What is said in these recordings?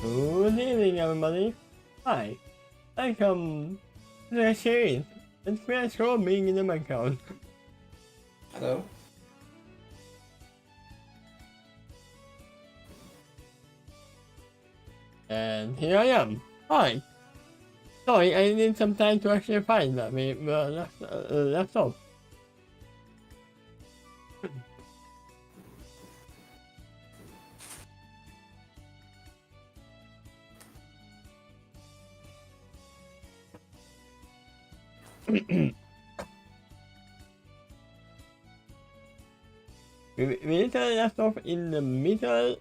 Good evening, everybody. Hi, welcome to the series. It's Trestwho being in the background. Hello. And here I am. Hi. Sorry, I need some time to actually find that we were left off. We literally left off in the middle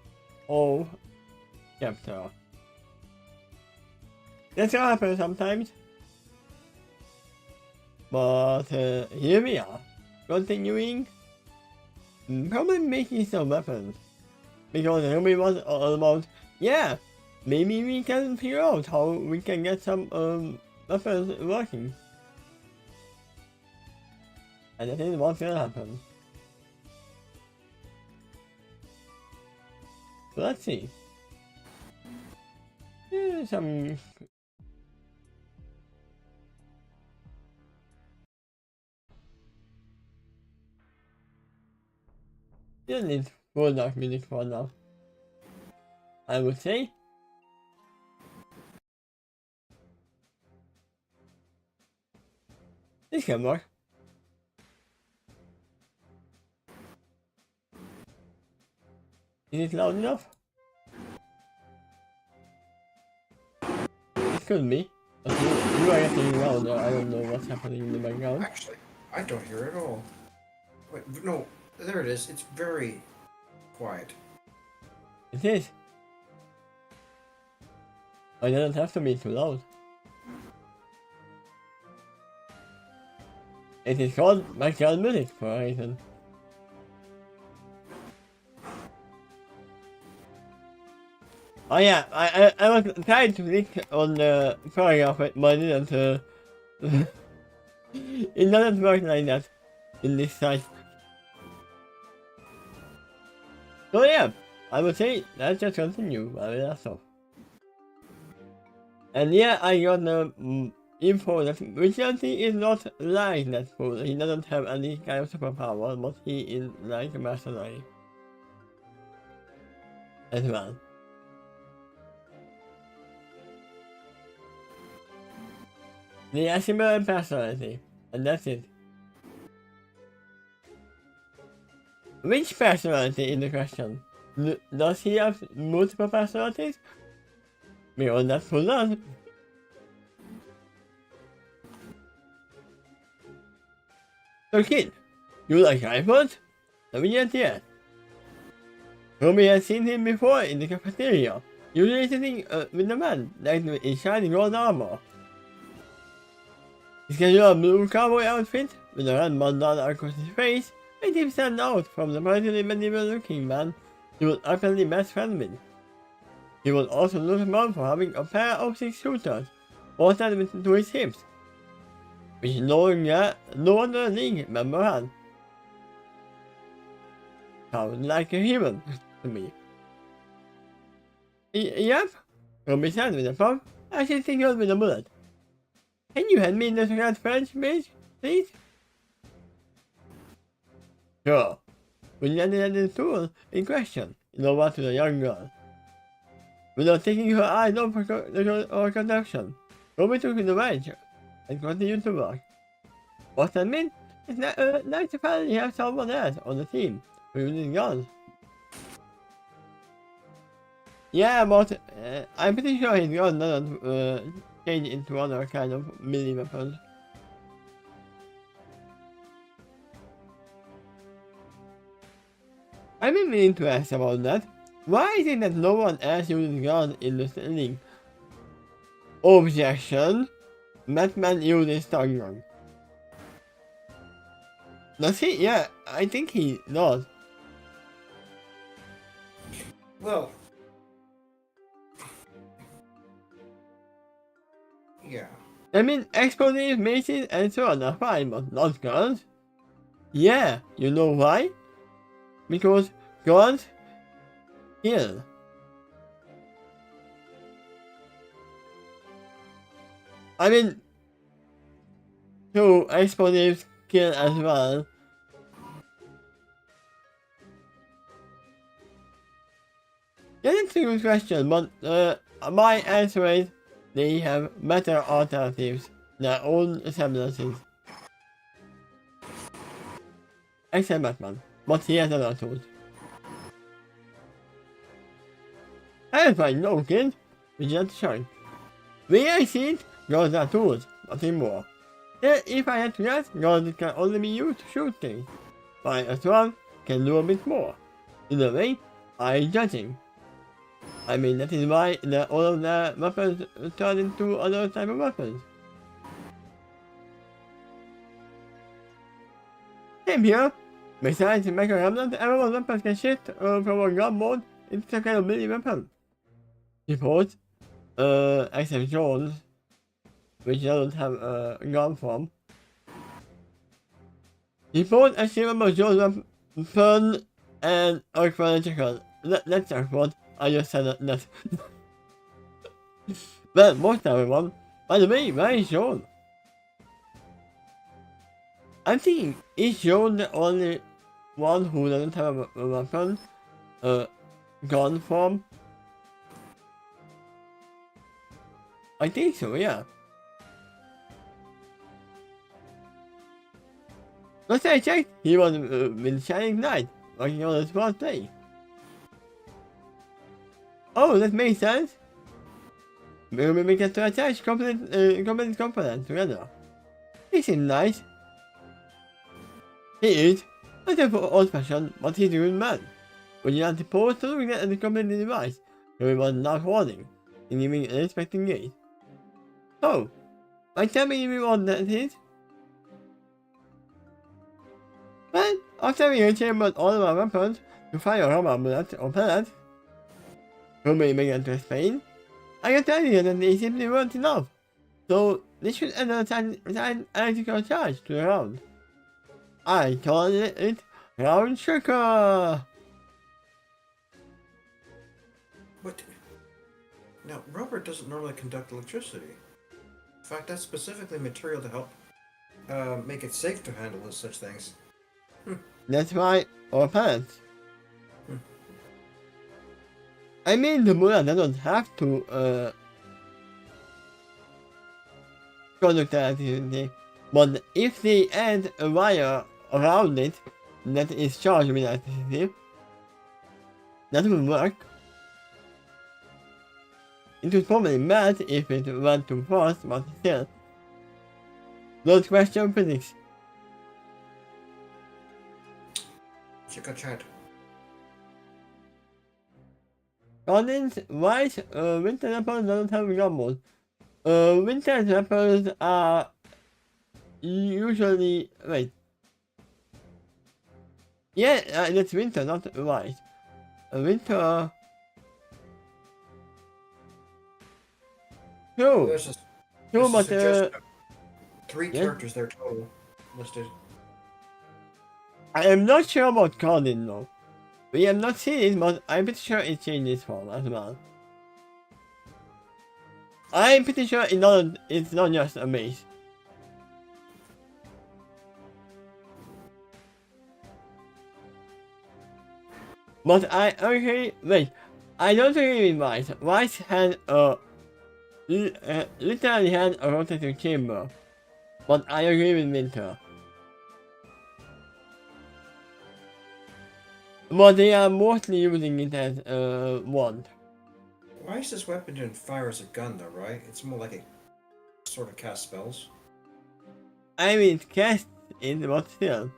of chapter. That's what happens sometimes. But here we are, continuing, probably making some weapons. Because everybody was all about, yeah, maybe we can figure out how we can get some weapons working. And that is what's gonna happen. So let's see. Some you don't need full dark music for now, I would say. This can work. Is it loud enough? It could be. But you are getting louder. I don't know what's happening in the background. Actually, I don't hear it at all. Wait, no, there it is. It's very quiet. It is. I don't have to be too loud. It is called background music for a reason. Oh yeah, I was trying to click on the paragraph but I didn't it doesn't work like that in this site. So yeah, I would say let's just continue while we left off. And yeah, I got the info that Vigilante is not like that fool. He doesn't have any kind of superpower, but he is like a mercenary as well. The Asimoan personality, and that's it. Which personality is the question? Does he have multiple personalities? Because that's who does. So kid, you like iPhones? Let me get here. Ruby has seen him before in the cafeteria, usually sitting with a man like in shiny gold armor. He's got a blue cowboy outfit with a red bandana across his face, made him stand out from the pretty medieval looking man he was apparently best friends with. He was also notable for having a pair of 6-shooters bolted to his hips, which no other league member had. Sounds like a human to me. Yep, Ruby said with a pump as he signaled with a bullet. Can you hand me the red French bitch, please? Sure. When you ended the tool in question, you know what to the young girl. Without taking her eyes off her conduction, Ruby took the wedge and continued to work. What that meant is that nice to finally have someone else on the team who uses guns. Yeah, but I'm pretty sure his gun doesn't change into other kind of melee weapons. I've been meaning to ask about that. Why is it that no one else uses guns in the league? Objection. Batman uses stun gun. Does he? Yeah, I think he does. Well, yeah. I mean, explosives, maces, and so on are fine, but not guns? Yeah, you know why? Because guns kill. I mean, 2 explosive skill as well. Yeah, that's a good question, but my answer is they have better alternatives, their own semblances. Except Batman, but he has other tools. I find no kid, Vigilant Shark. Where I see it, guns are tools, nothing more. If I had to guess, guns can only be used to shoot things, while a sword can do a bit more. In a way, I'm judging. I mean, that is why all of the weapons turn into other type of weapons. Same here. Besides Mecha Remnant, everyone's weapons can shift from a gun mode into a kind of melee weapon. Suppose, except Jones, which doesn't have a gun form. Suppose achievable Jones weapon and archaeological. Let's talk what I just said that. Well, most everyone. By the way, where is Jones? I think is Jones the only one who doesn't have a weapon, gun form? I think so, yeah. Last I checked, he was with Shining Knight, working on his first day. Oh, that makes sense. Maybe we get to attach component together. He seems nice. He is. Not a old-fashioned, but he's a good man. When you suppose to look at the complete device, everyone not holding, and giving an expecting gaze. So, by telling me what that is? Well, after we chambered all of our weapons to fire rubber bullets or pellets, who may begin to explain, I can tell you that they simply weren't enough. So, this should add an electrical charge to the round. I call it Round Shaker! What? Now, rubber doesn't normally conduct electricity. In fact, that's specifically material to help make it safe to handle such things. That's why, or pellets. I mean, the bullet doesn't have to conduct electricity, but if they add a wire around it that is charged with electricity, that will work. It would probably melt if it went too fast, but still. Don't question physics. Chica chat. Gardens, wise, winter apples doesn't have gun mode. Winter apples are usually, wait. Yeah, that's winter, not wise. Winter. No. No, but 3 characters there total listed. I am not sure about Cardin though. We have not seen it, but I'm pretty sure it changes form as well. I'm pretty sure it's not just a maze. But I agree, wait, I don't agree with Vice. Vice had literally had a rotating chamber. But I agree with Winter. But they are mostly using it as a wand. Why is this weapon didn't fire as a gun though, right? It's more like a sort of cast spells. I mean, it casts it, but still.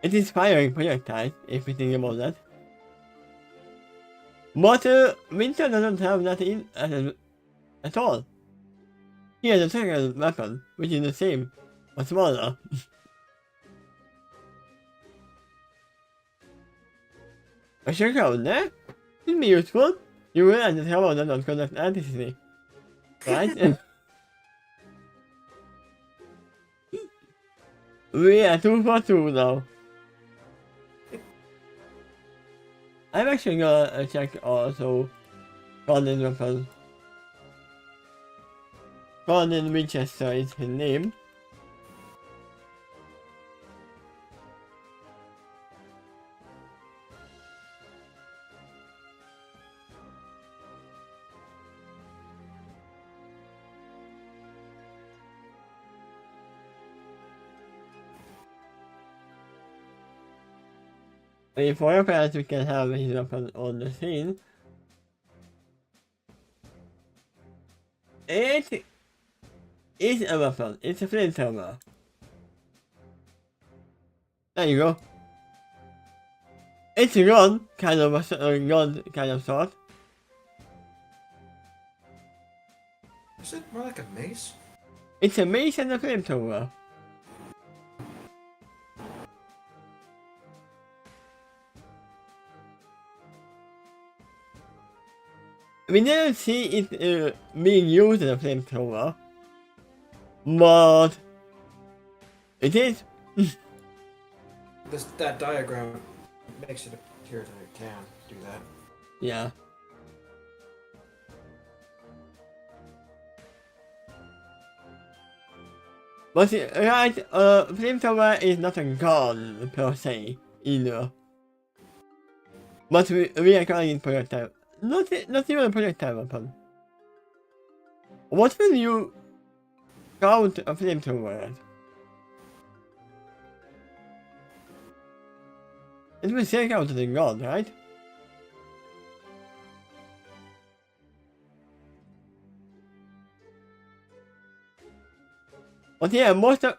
It is firing projectiles, if you think about that. But Winter doesn't have that in at all. He has a second weapon, which is the same, but smaller. A check out there? It'd be useful. You realize that how does not conduct electricity, right? We are 2 for 2 now. I'm actually gonna check also Colin's weapon. Colin Winchester is his name. For your parents, we can have his weapon on the scene. It is a weapon. It's a flamethrower. There you go. It's a gun, kind of a gun kind of sort. Is it more like a mace? It's a mace and a flamethrower. We didn't see it being used as a flamethrower, but it is. That diagram makes it appear that it can do that. Yeah. But right, flamethrower is not a gun per se either. But we are calling it projectile. Not even a projectile weapon. What will you count a flamethrower as? It will still count as a gun, right? But yeah, most of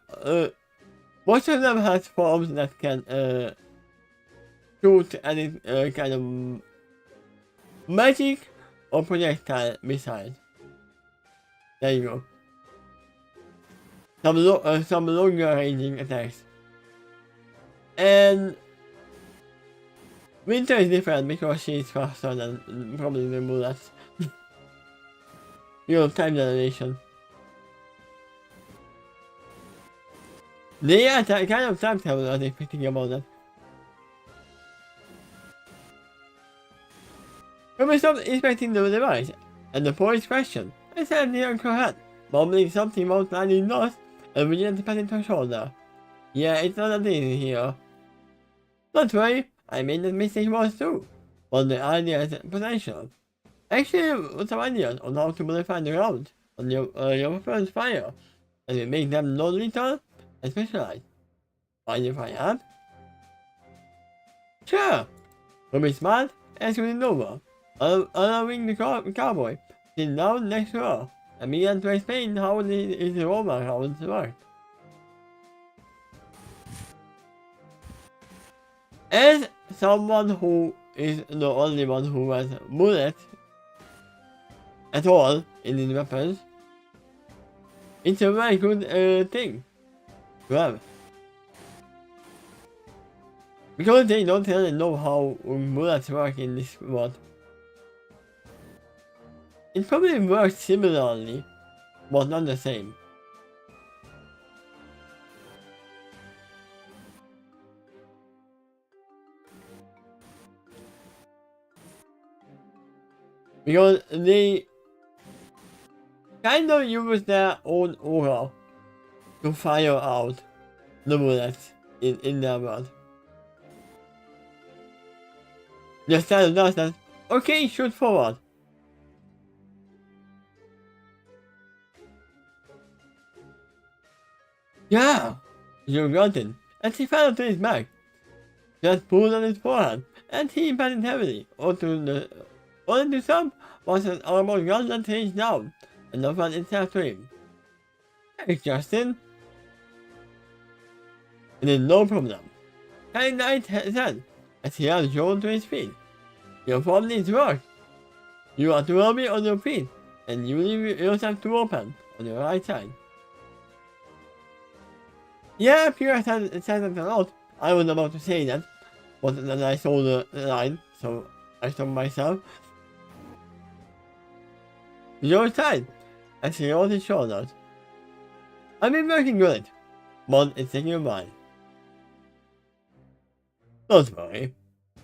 them has forms that can shoot any kind of magic or projectile missiles. There you go. Some longer ranging attacks. And Winter is different because she's faster than probably the bullets. You know, time generation. They are kind of time travel, I think, thinking about that. When we stopped inspecting the device, and the boy's question, I sat near Uncle Hat, mumbling something about landing lost, and began to pat into her shoulder. Yeah, it's not that easy here. Don't worry, I made that mistake once too. But the idea is potential. Actually, with some ideas on how to modify the rounds on your weapon's fire, and it make them non-lethal and specialized. Mind if I have? Sure! To be smart, ask it over. Allowing the cowboy sit down next to her and began to explain how his robot rounds work. As someone who is the only one who has bullets at all in his weapons, it's a very good thing to have. Because they don't really know how bullets work in this world. It probably works similarly, but not the same. Because they kind of use their own aura to fire out the bullets in their world. Just tell us that, okay, shoot forward. Yeah, you got it. And he fell to his back. Just pulled on his forehead, and he impacted heavily onto the top was an armored gun that reached down and offered itself to him. Hey, Justin. It is no problem. Harry Knight said as he had Joel to his feet. Your form needs work. You are to be on your feet, and you leave yourself to open on your right side. Yeah, Pierre said that a lot. I was about to say that, but then I saw the line, so I stopped myself. Your side, as he rolled his shoulders. I've been working good, but it's taking a while. Don't worry.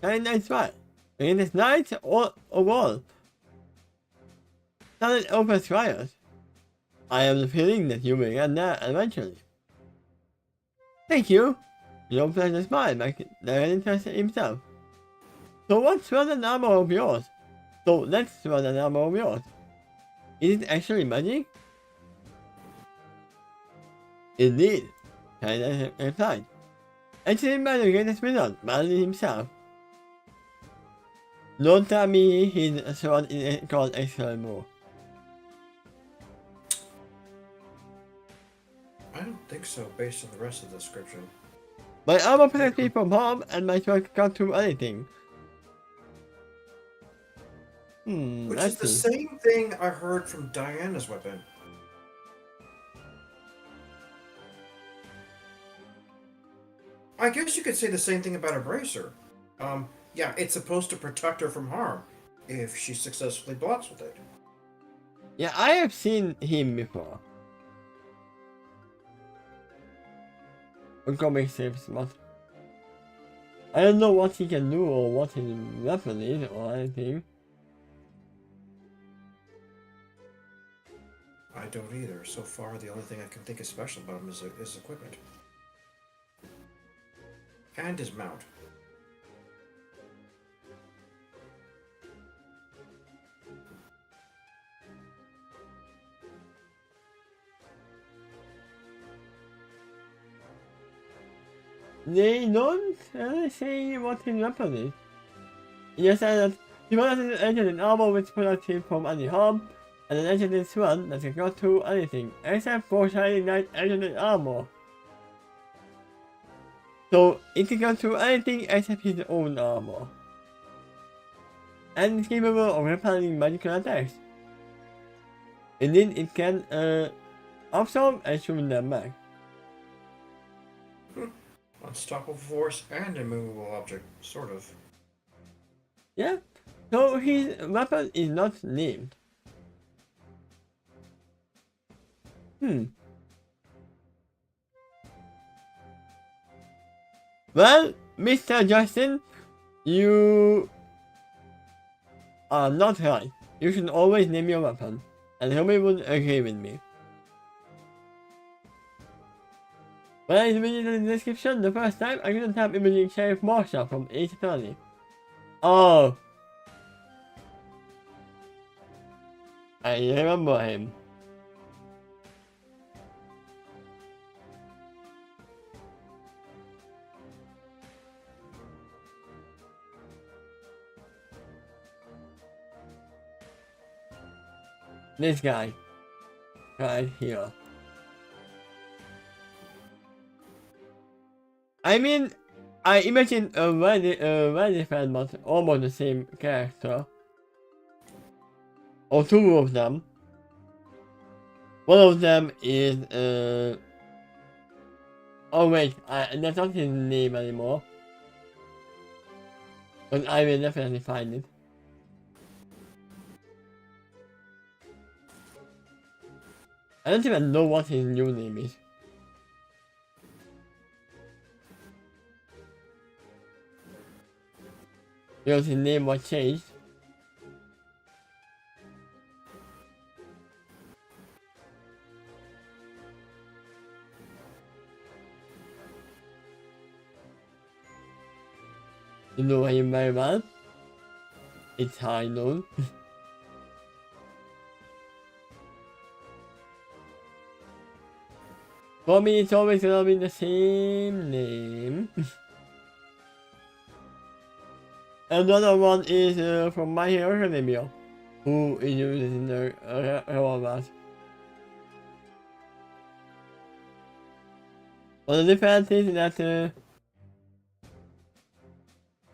Very nice smile. In this night or wall. Solid open squires. I have the feeling that you will get that eventually. Thank you. Your pleasure smiled like they're interested himself. So what's an armor of yours? So let's run an armor of yours. Is it actually magic? Indeed, China replied. Actually by the greatest wizard, Merlin himself. Don't tell me his sword is called Excalibur. I don't think so, based on the rest of the description. My armor protects me from harm, and my sword can't do anything. Which is the same thing I heard from Diana's weapon. I guess you could say the same thing about a bracer. Yeah, it's supposed to protect her from harm if she successfully blocks with it. Yeah, I have seen him before. On comic strips, but I don't know what he can do or what his weapon is or anything. I don't either. So far, the only thing I can think is special about him is his equipment. And his mount. They don't say what his weapon is. They say that he possesses an armor which protects him from any harm, and an enchanted sword that cannot do anything except for shining light enchanted armor. So it cannot do anything except his own armor. And it's capable of repelling magical attacks. Indeed, it can absorb and shoot them back. Unstoppable force and immovable object, sort of. Yeah, so his weapon is not named. Well, Mr. Justin, you are not right. You should always name your weapon, and Homie would agree with me. When I read the description the first time, I couldn't have imaging Sheriff Marshall from Ace Attorney. Oh. I remember him. This guy. Right here. I mean, I imagine a very different but almost the same character. Or two of them. One of them is oh wait, that's not his name anymore. But I will definitely find it. I don't even know what his new name is. Because his name was changed. You know him very well. It's high noon. For me, it's always gonna be the same name. Another one is from My Hero Academia, who is using the revolvers. But the difference is that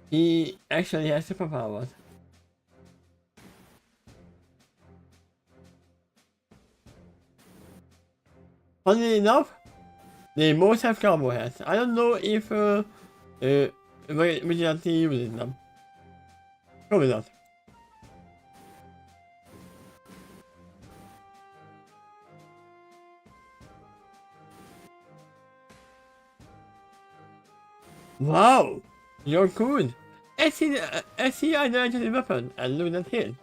he actually has superpowers. Funnily enough, they most have cowboy hats. I don't know if Vigilante uses them. Probably not. Wow! You're good! I see I learned a weapon and look at him.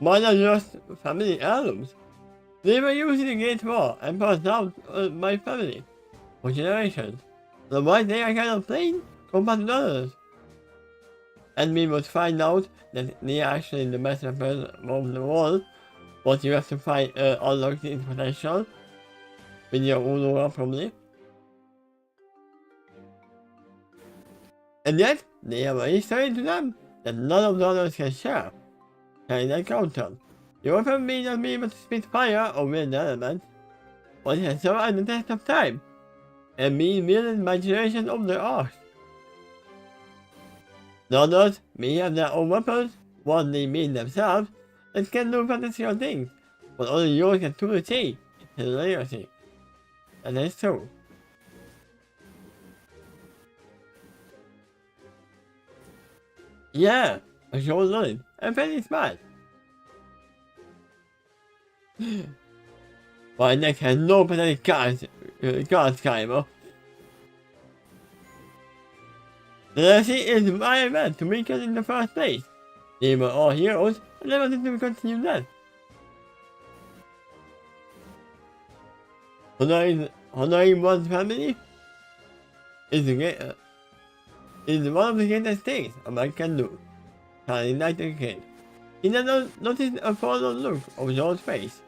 Mine are just family heirlooms. They were using the Great War and passed down my family for generations. The one day I cannot plane compared to others. And we would find out that they are actually the best weapons of the world, but you have to find unlock its potential with your own aura probably. And yet, they have a history to them that none of the others can share. Carrying that counter. Your weapon may not be able to spit fire or wield the element, but it has survived the test of time, and been wielded by generations of the art. The others may have their own weapons, one they made themselves, and can do fantastical things, but only yours can truly see his legacy. And that's true. Yeah, I sure learned. I'm very smart. My neck has no pathetic cards, Kaiba. The legacy is my event to make us in the first place. They were all heroes, and I wanted to continue that. Honoring one's family is one of the greatest things a man can do. Charlie Knight kid. He never noticed a forlorn look on Joel's face,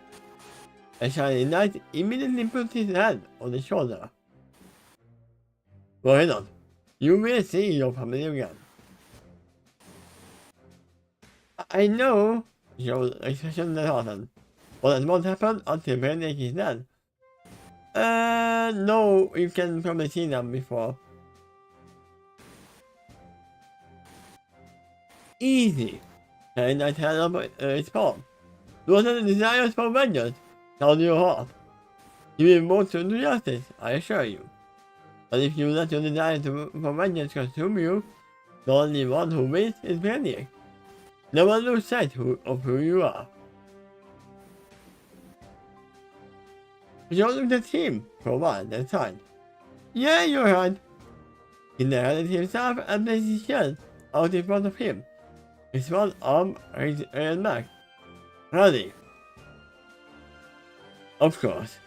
and Charlie Knight immediately put his hand on his shoulder. Worry not, you will see your family again. I know, Joel's expression softened, but that won't happen until Benedict is dead. No, you can probably see them before. Easy. And I tell up its palm. Those are the desires for vengeance. Tell your heart. You will want to do justice, I assure you. But if you let your desire for vengeance consume you, the only one who wins is Benedict. Never lose sight of who you are. Joel looked at him for a while, then sighed. Yeah, you're right. He narrowed himself and placed his shield out in front of him. His one arm raised back. Ready. Of course.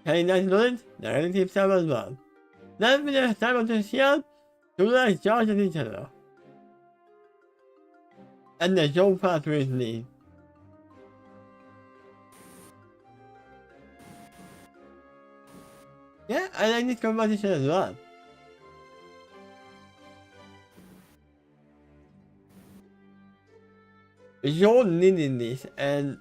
Carrying that knowledge, narrowed himself as well. Then with the stab of the shield, two legs charged at each other. And the Joel fell to his knees. Yeah, I like this conversation as well. Joel needed this, and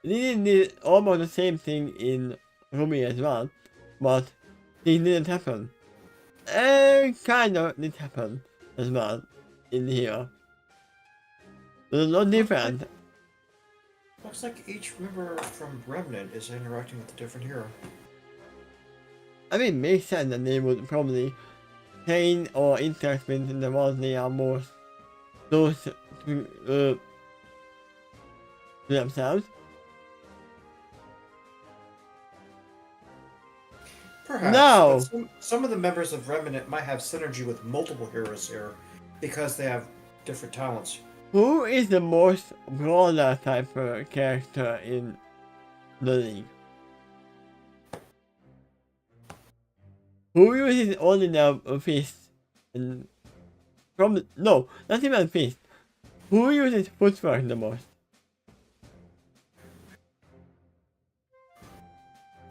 needed this almost the same thing in Ruby as well, but it didn't happen. And kind of did happen as well in here. There's no different. Looks like each member from Remnant is interacting with a different hero. I mean, it makes sense that they would probably train or interact with the ones they are most close to themselves. Perhaps. No! But some of the members of Remnant might have synergy with multiple heroes here because they have different talents. Who is the most brawler type of character in the league? Who uses only their fist? And no, not even fist. Who uses footwork the most?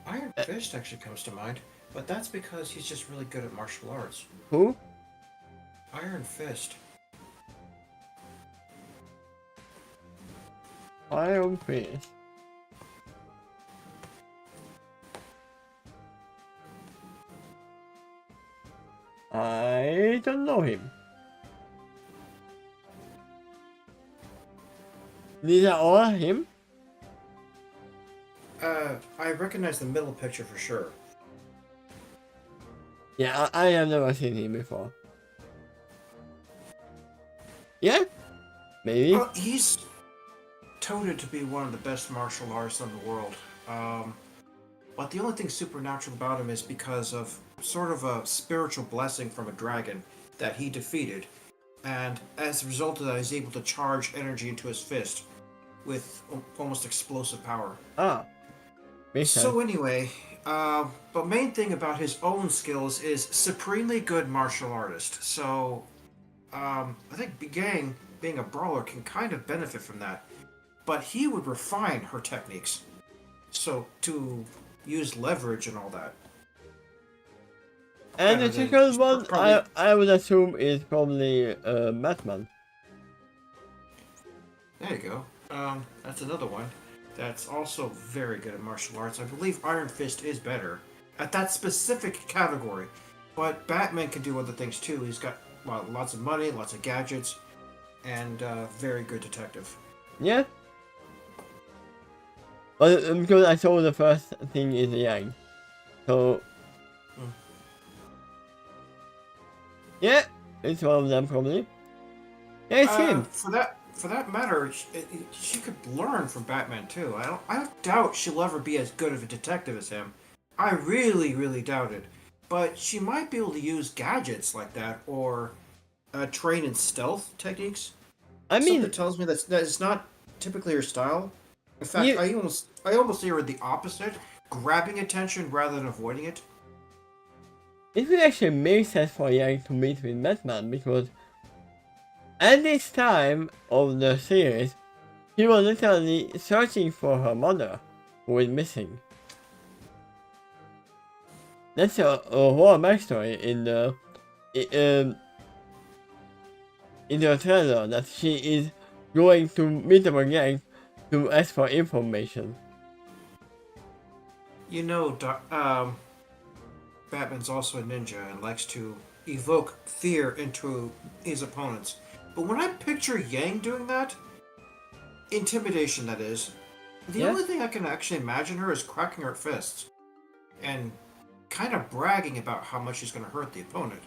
Iron Fist actually comes to mind, but that's because he's just really good at martial arts. Who? Iron Fist. Iron Fist. I don't know him. These are all him? I recognize the middle picture for sure. Yeah, I have never seen him before. Yeah? Maybe? He's touted to be one of the best martial artists in the world. But the only thing supernatural about him is because of sort of a spiritual blessing from a dragon that he defeated. And as a result of that, he's able to charge energy into his fist. with almost explosive power. Ah, makes sense. So anyway, but main thing about his own skills is supremely good martial artist. So I think being a brawler can kind of benefit from that. But he would refine her techniques, so to use leverage and all that. And the Better than second one, probably. I would assume is probably Batman. There you go. That's another one. That's also very good at martial arts. I believe Iron Fist is better at that specific category, but Batman can do other things too. He's got lots of money, lots of gadgets, and very good detective. Yeah. But because I saw the first thing is Yang, so yeah, it's one of them probably. Yeah, it's him. For that matter, she could learn from Batman too. I don't doubt she'll ever be as good of a detective as him. I really doubt it. But she might be able to use gadgets like that, or train in stealth techniques. I mean, Something tells me that it's not typically her style. In fact, you, I almost see her the opposite, grabbing attention rather than avoiding it. it would actually make sense for Yang to meet with Batman because at this time of the series, he was literally searching for her mother, who is missing. That's a whole backstory in the trailer that she is going to meet them again to ask for information. You know, Batman's also a ninja and likes to evoke fear into his opponents. But when I picture Yang doing that, intimidation that is, the Yeah. only thing I can actually imagine her is cracking her fists and kind of bragging about how much she's going to hurt the opponent,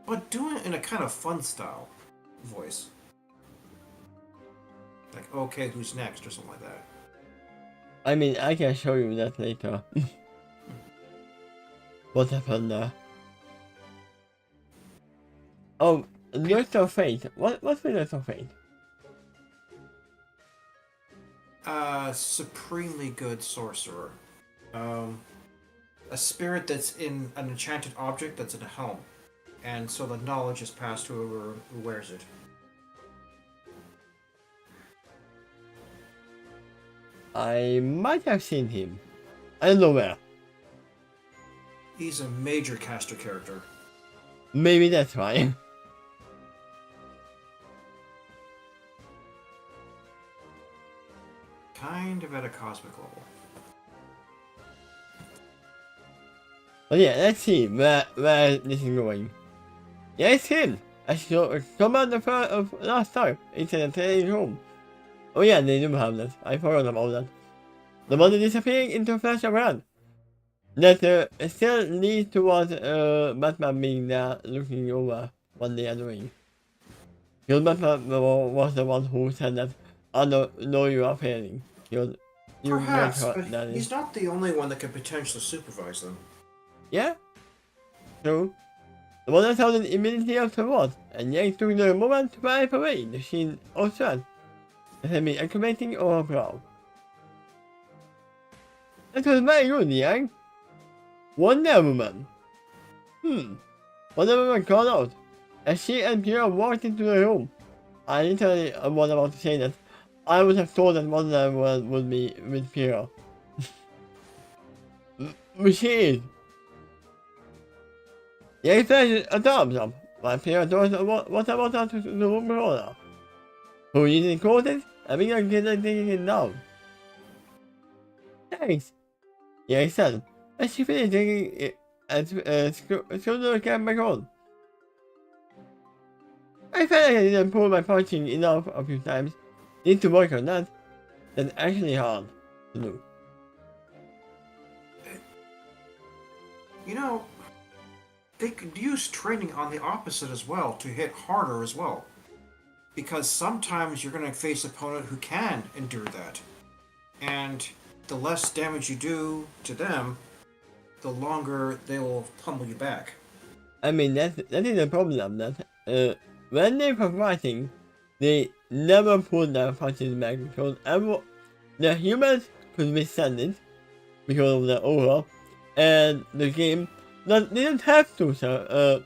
but doing it in a kind of fun style voice. Like, okay, who's next, or something like that. I mean, I can show you that later. What happened there? Oh, Lurk of Fate. What's the Lurk of Fate? Supremely good sorcerer. A spirit that's in an enchanted object that's in a helm. And so the knowledge is passed to whoever who wears it. I might have seen him. I don't know where. He's a major caster character. Maybe that's why. Kind of at a cosmic level. But yeah, let's see where this is going. Yeah, it's him. I saw come out of last time. It's in a training room. Oh yeah, they do have that. I forgot about that. The body disappearing into a flash of red. That still leads towards Batman being there looking over what they are doing. Because Batman was the one who said that, I know you are failing. You Perhaps, want but her, Danny. he's not the only one that could potentially supervise them. Yeah, true. The one that held an immediately afterwards, and Yang took the moment to wipe away the sheen of sweat that had been accumulating on her brow. That was very good, Yang. Wonder Woman. Wonder Woman called out. As she and Pierre walked into the room, I literally was about to say that I would have thought that Wonder Woman would be with Pierre. But she is. Yang flashed a thumbs up, while Pierre told what about her to the room before her. Who easily caught it and began taking it down. Thanks, Yang said, as she finished taking it and screwed the cam back on. I felt like I didn't pull my punching enough a few times. Need to work on that. That's actually hard to do. You know, they could use training on the opposite as well to hit harder as well. Because sometimes you're going to face an opponent who can endure that. And the less damage you do to them, the longer they will pummel you back. I mean, that is the problem, that when they were fighting, they never pulled their punches back because the humans could withstand it because of the aura, and the game didn't have to, sir.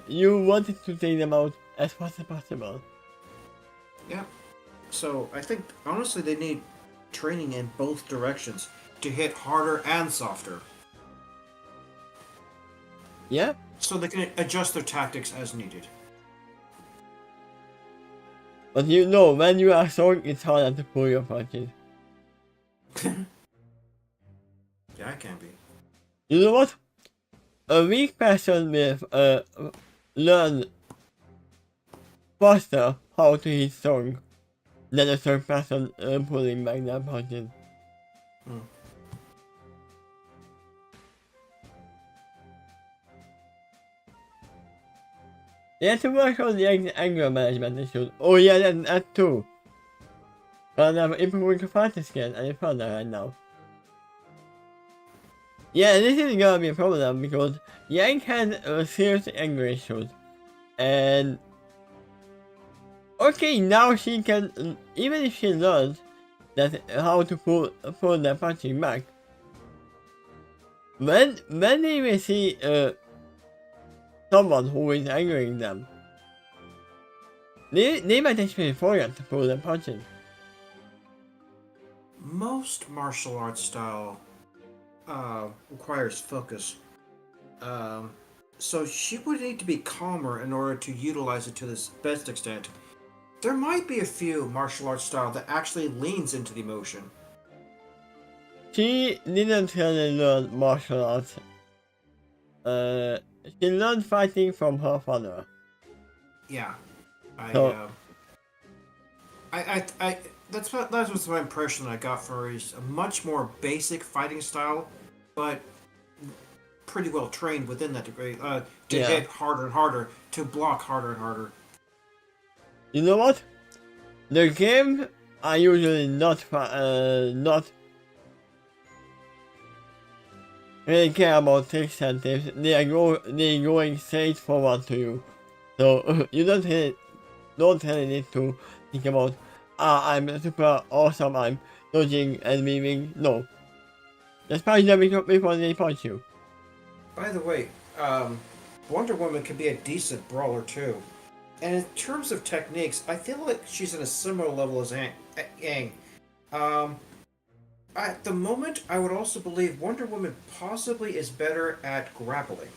You wanted to take them out as fast as possible. Yeah. So I think honestly they need training in both directions to hit harder and softer. Yeah? So they can adjust their tactics as needed. But you know, when you are strong, it's harder to pull your punches. Yeah, I can be. You know what? A weak person will learn faster how to hit strong than a strong person pulling back their punches. Hmm. You have to work on the anger management issues. Oh yeah, that too. But I'm improving fighting skills and it's further right now. Yeah, this is gonna be a problem because Yang has serious anger issues. And okay, now she can, even if she learns that how to pull the punching back. When they will see someone who is angering them, they might actually forget to pull the punches. Most martial arts style requires focus. So she would need to be calmer in order to utilize it to the best extent. There might be a few martial arts style that actually leans into the emotion. She didn't really learn martial arts. She learned fighting from her father. Yeah, I, So, uh, I that was my impression I got for her. Is a much more basic fighting style, but pretty well trained within that degree. To yeah. hit harder and harder, to block harder and harder. You know what? The games are usually not really care about tricks and tips. They're going straight forward to you. So you don't really need to think about I'm super awesome, I'm dodging and weaving. No. Just punch them before they punch you. By the way, Wonder Woman can be a decent brawler too. And in terms of techniques, I feel like she's in a similar level as Yang. At the moment, I would also believe Wonder Woman possibly is better at grappling.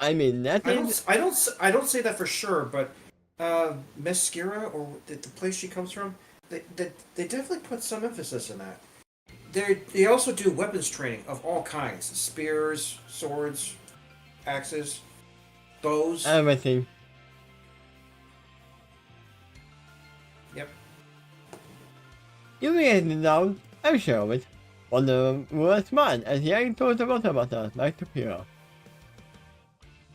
I mean, that is... I don't say that for sure, but Mascara or the place she comes from, they definitely put some emphasis in that. They also do weapons training of all kinds: spears, swords, axes, bows. everything. Yep. You get it down, I'm sure of it. Wonder Woman smiled as Yang told the water bottle back to Pyrrha.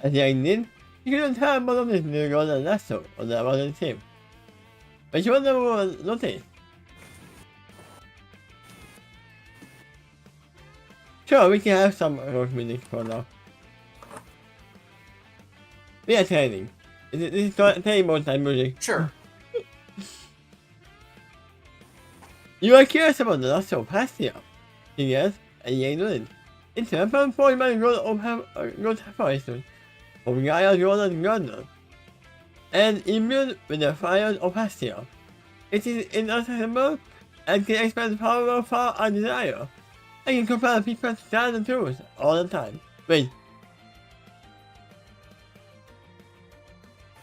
As Yang did, he couldn't tell more of this new girl than lasso on the other team. But she Wonder Woman noticed. Sure, we can have some rock music for now. We are training. This is training mode time music. Sure. You are curious about the lasso past here. Yes, and Yang nodded. It's a weapon for my good foresters. From Gaia Jordan Gardner. And immune with the fires of Hastia. It is inaccessible and can expand power far I desire. I can compare people's stand and tools all the time. Wait.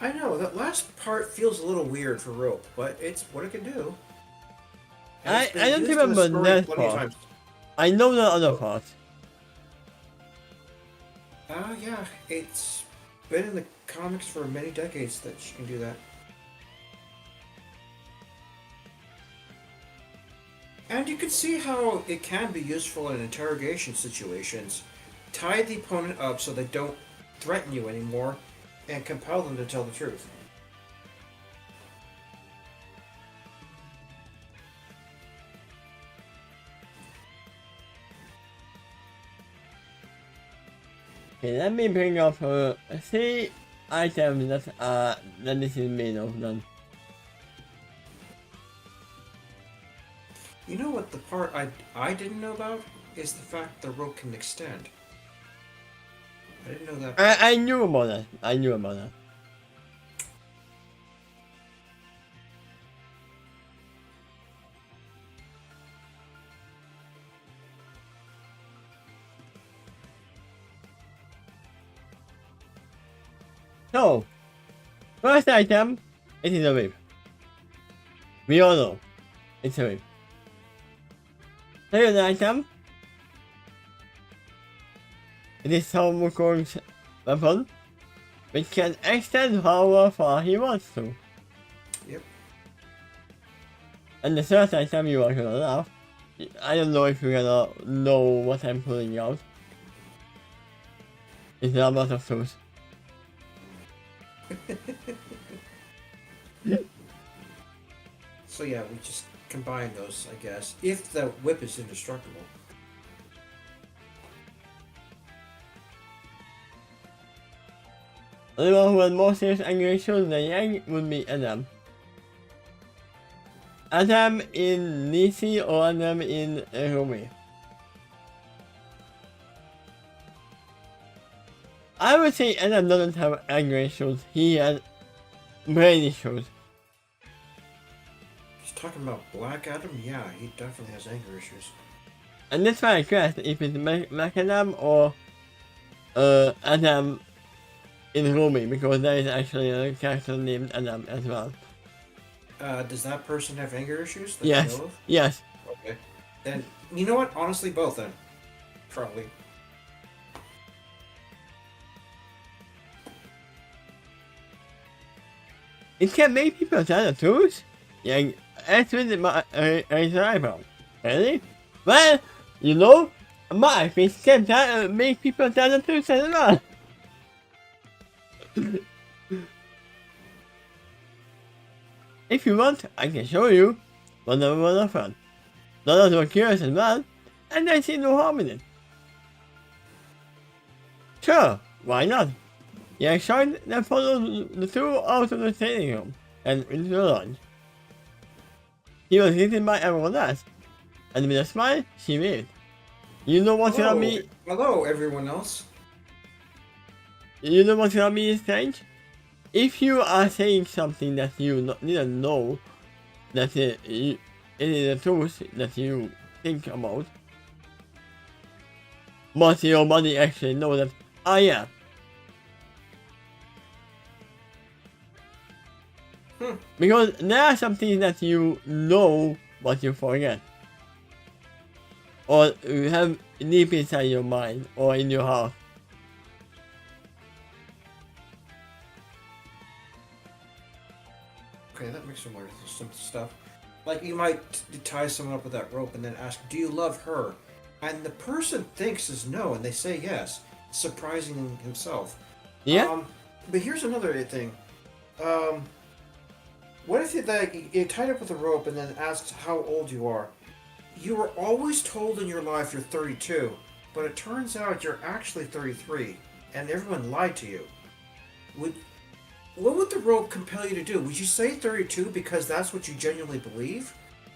I know, that last part feels a little weird for rope, but it's what it can do. And it's been I don't used in the remember story that plenty of part. times. I know the other part. Yeah, it's been in the comics for many decades that she can do that. And you can see how it can be useful in interrogation situations. Tie the opponent up so they don't threaten you anymore, and compel them to tell the truth. Okay, let me bring up 3 items that this is made of then. You know what the part I didn't know about is the fact the rope can extend. I didn't know that part. I knew about that. I knew about that. So, first item, it is a whip. We all know, it's a whip. Second item, it is Tom Wukong's weapon, which can extend however far he wants to. Yep. And the third item you are gonna laugh. I don't know if you're gonna know what I'm pulling out. It's a lot of tools. So yeah, we just combine those, I guess. If the whip is indestructible. Anyone who had more serious anger issues than Yang would be Adam. Adam in Nisi or Adam in Rumi. I would say Adam doesn't have anger issues, he has brain issues. He's talking about Black Adam? Yeah, he definitely has anger issues. And that's why I asked if it's Black Adam or Adam in Rumi, because there is actually a character named Adam as well. Does that person have anger issues that Yes, you know of? yes. Okay. Then, you know what? Honestly, both then. Probably. It can make people tattoos? Yeah, that's with my eyebrow. Really? Well, you know, my face can make people tattoos as well. If you want, I can show you one of one fun. None of them are curious as well, and I see no harm in it. Sure, why not? Yeah, Sean then followed the two out of the training room and into the lounge. He was greeted by everyone else, and with a smile, she waved. You know what Hello. me? Hello, everyone else. You know what me is strange? If you are saying something that you didn't know, that it is a truth that you think about, but your body actually knows that, oh yeah. Because there are some things that you know, but you forget. Or you have deep inside your mind, or in your heart. Okay, that makes some stuff. Like, you might tie someone up with that rope and then ask, do you love her? And the person thinks is no, and they say yes, surprising himself. Yeah? But here's another thing. What if you tied up with a rope and then asked how old you are? You were always told in your life you're 32, but it turns out you're actually 33, and everyone lied to you. What would the rope compel you to do? Would you say 32 because that's what you genuinely believe?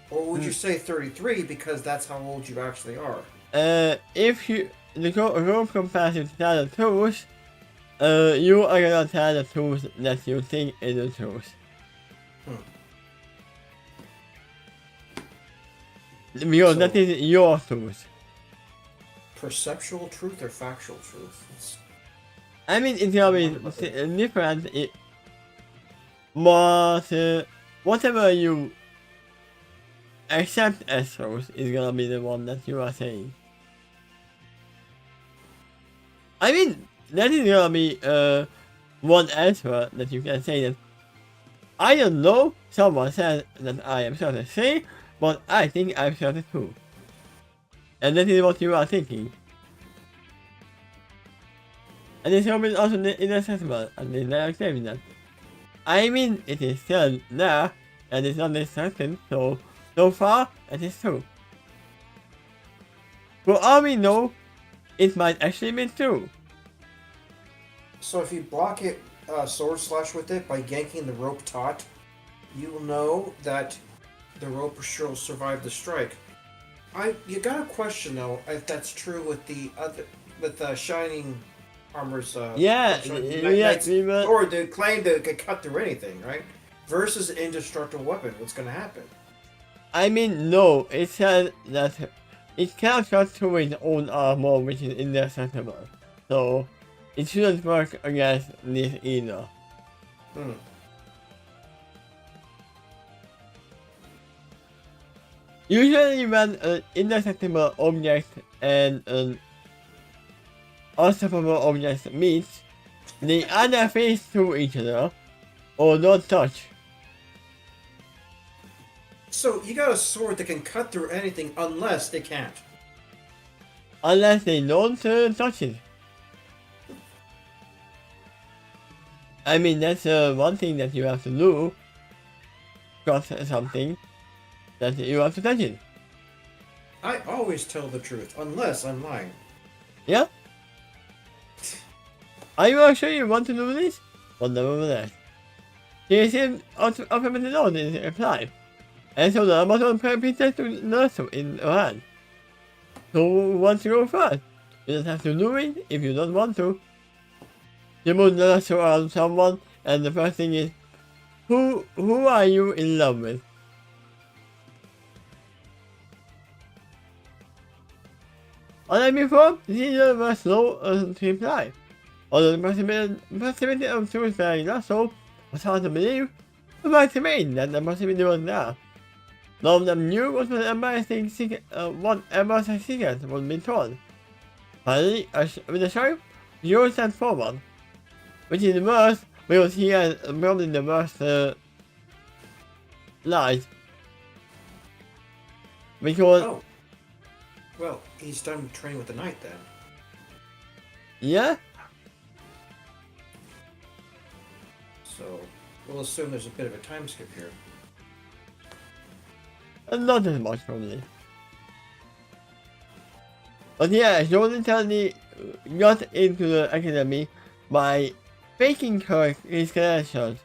Or would you say 33 because that's how old you actually are? If the rope compels you to tell the truth, you are gonna tell the truth that you think is the truth. Because that is your truth. Perceptual truth or factual truth? I mean, it's gonna be different, but whatever you accept as truth is gonna be the one that you are saying. I mean, that is gonna be one answer that you can say that I don't know, someone said that I am 33, but I think I'm 32. And that is what you are thinking. And it's also inaccessible, and it's not accepting that. I mean, it is still there, and it's not certain, so far, it is true. For all we know, it might actually be true. So if you block it, sword slash with it by yanking the rope taut, you will know that the rope shall survive the strike. You got a question though if that's true with the other with Shining Armor's Yeah, yeah, Knight's we were. sword. They claim to can cut through anything, right? Versus an indestructible weapon. What's going to happen? I mean, no, it said that it cannot cut through its own armor, which is indestructible. So, it shouldn't work against this either. Hmm. Usually when an indestructible object and an unstoppable object meet, they either face through each other or don't touch. So you got a sword that can cut through anything unless they can't. Unless they don't touch it. I mean, that's one thing that you have to do. Got something that you have to touch it. I always tell the truth, unless I'm lying. Yeah? Are you sure you want to do this? Well, nevertheless. He seemed ultimately known in his reply. And so the Amazon princess to nurse in her hand. So who wants to go first? You just have to do it if you don't want to. You must nurse around someone, and the first thing is, who are you in love with? Unlike before, the leader was slow to reply. Although the possibility of truth bearing Russell was hard to believe, it was remained that the possibility was there. None of them knew what was embarrassing secret, what embarrassing secret was being told. Finally, with a show, Joe stepped forward, which is the worst because he has probably the worst lies. Because Oh. Well, he's done training with the knight then. yeah, So we'll assume there's a bit of a time skip here. not as much probably. But yeah, Joe literally got into the academy by faking his credentials,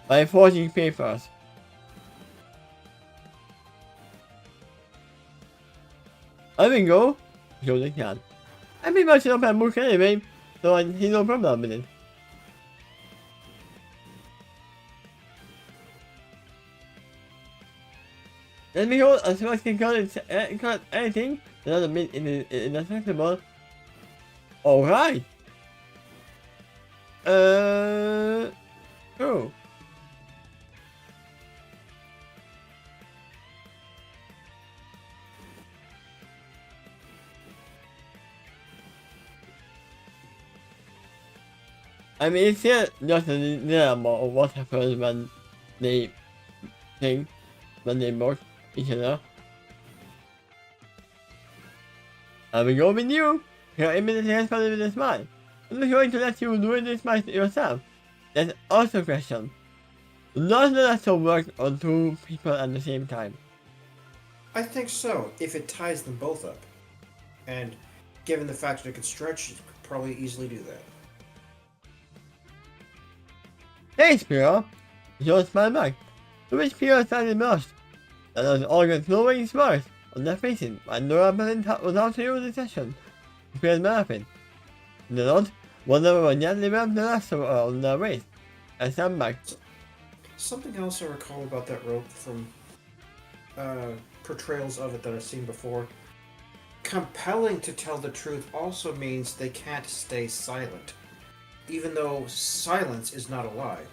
by forging papers. I will go, Joe can. I pretty much don't have book anyway, so I see no problem with it. Let me hold as much can cut anything that doesn't mean inaccessible. Alright. Oh. I mean, it's still just a dilemma of what happens when they think, when they work each other. I will go with you. You're immediately responded with a smile. I'm not going to let you do this by yourself. That's also a question. Does the lasso work on two people at the same time? I think so, if it ties them both up. And given the fact that it could stretch, you could probably easily do that. Hey, Spiro! Joe smiled back. To which Spiro started blushed. And was all the glowing smiles on their faces, and no one was out to use the session. Spiro's laughing. In the nod, one of them gently wrapped the lasso around their waist, and stand back. Something else I recall about that rope from portrayals of it that I've seen before. Compelling to tell the truth also means they can't stay silent, even though silence is not a lie.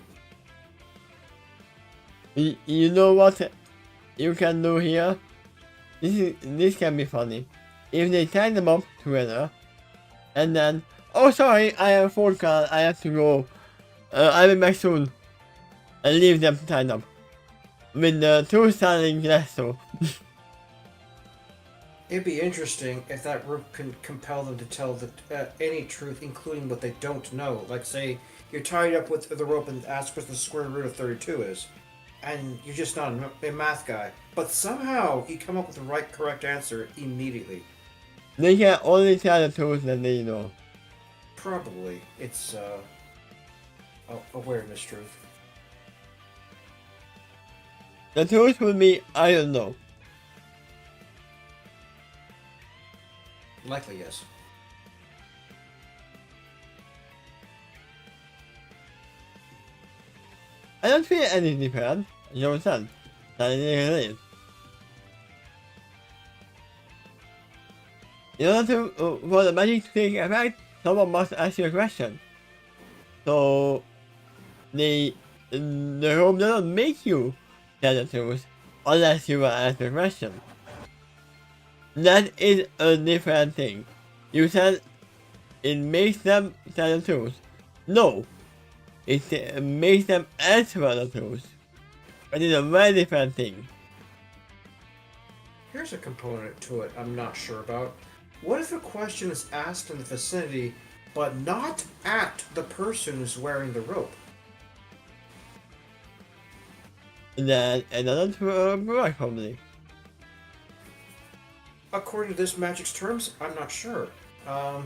You know what you can do here? This can be funny. If they tie them up together, and then, oh sorry, I have a phone call, I have to go. I'll be back soon. And leave them tied up. With the two standing lasso. It'd be interesting if that rope can compel them to tell any truth, including what they don't know. Like, say, you're tied up with the rope and ask what the square root of 32 is. And you're just not a math guy. But somehow you come up with the correct answer immediately. They can only tell the truth that they know. Probably. It's, awareness truth. The truth would be, I don't know. Likely, yes. I don't feel any different. Joe said. That it is. In order to, for the magic to take effect, someone must ask you a question. So, the room doesn't make you tell the truth unless you will ask the question. That is a different thing. You said it makes them tell the truth. No, it makes them answer the truth. That is a very different thing. Here's a component to it I'm not sure about. What if a question is asked in the vicinity, but not at the person who's wearing the rope? Then another work probably. According to this magic's terms, I'm not sure. Yeah,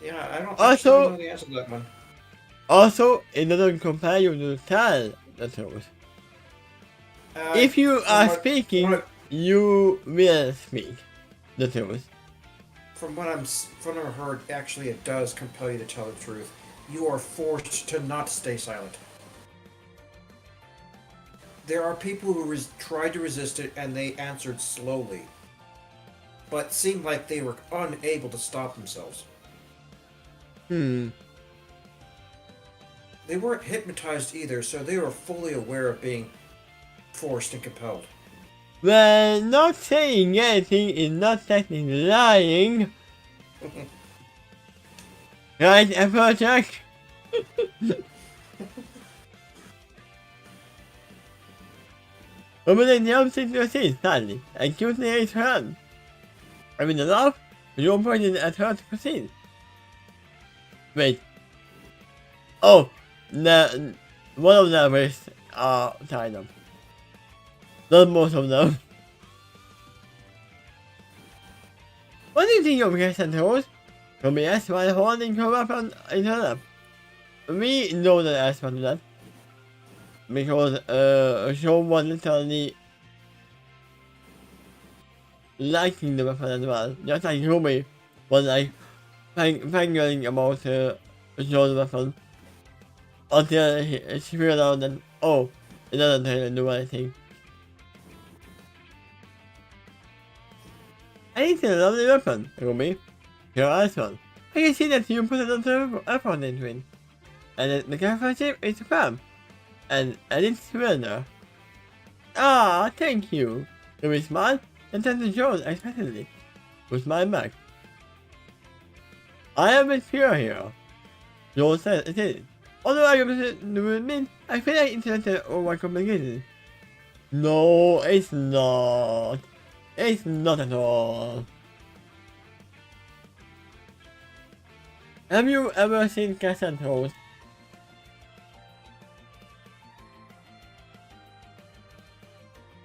I don't actually Also- know the answer to that one. Also, it doesn't compel you to tell the truth. If you are speaking, you will speak the truth. From what I've heard, actually, it does compel you to tell the truth. You are forced to not stay silent. There are people who tried to resist it and they answered slowly, but seemed like they were unable to stop themselves. They weren't hypnotized either, so they were fully aware of being forced and compelled. Well, not saying anything is not technically lying. Right, Applejack? Opening the opposite to proceed, sadly, and choosing a turn. I mean, the laugh, you pointed at her to proceed. Wait. Oh, one of them is tied up. Not most of them. What do you think of Kirsten Toes? From the S while holding her weapon in her lap. We know that S will do that. Because Shaw was literally liking the weapon as well. Just like Ruby was like fangirling about Shaw's weapon. Until she figured out that, oh, it doesn't really do anything. It's a lovely weapon, Ruby. Your eyes one. I can see that you put a lot of effort into it. And the craftsmanship is superb. And it's well there. Ah, thank you. Ruby smiled and turned to Joel expectantly. Who smiled back. I am with pure here. Joel said it is. Although I admit, I feel like it's a little overcomplicated. No, it's not. It's not at all. Have you ever seen Cats and Toes?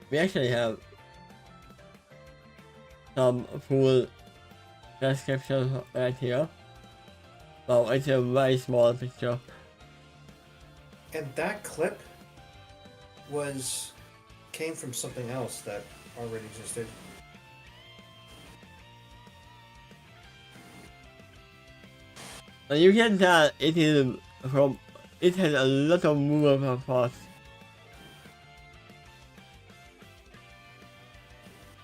We actually have some full description right here. Well, it's a very small picture. And that clip came from something else that already existed. And you can tell it is from, it has a lot of movable parts.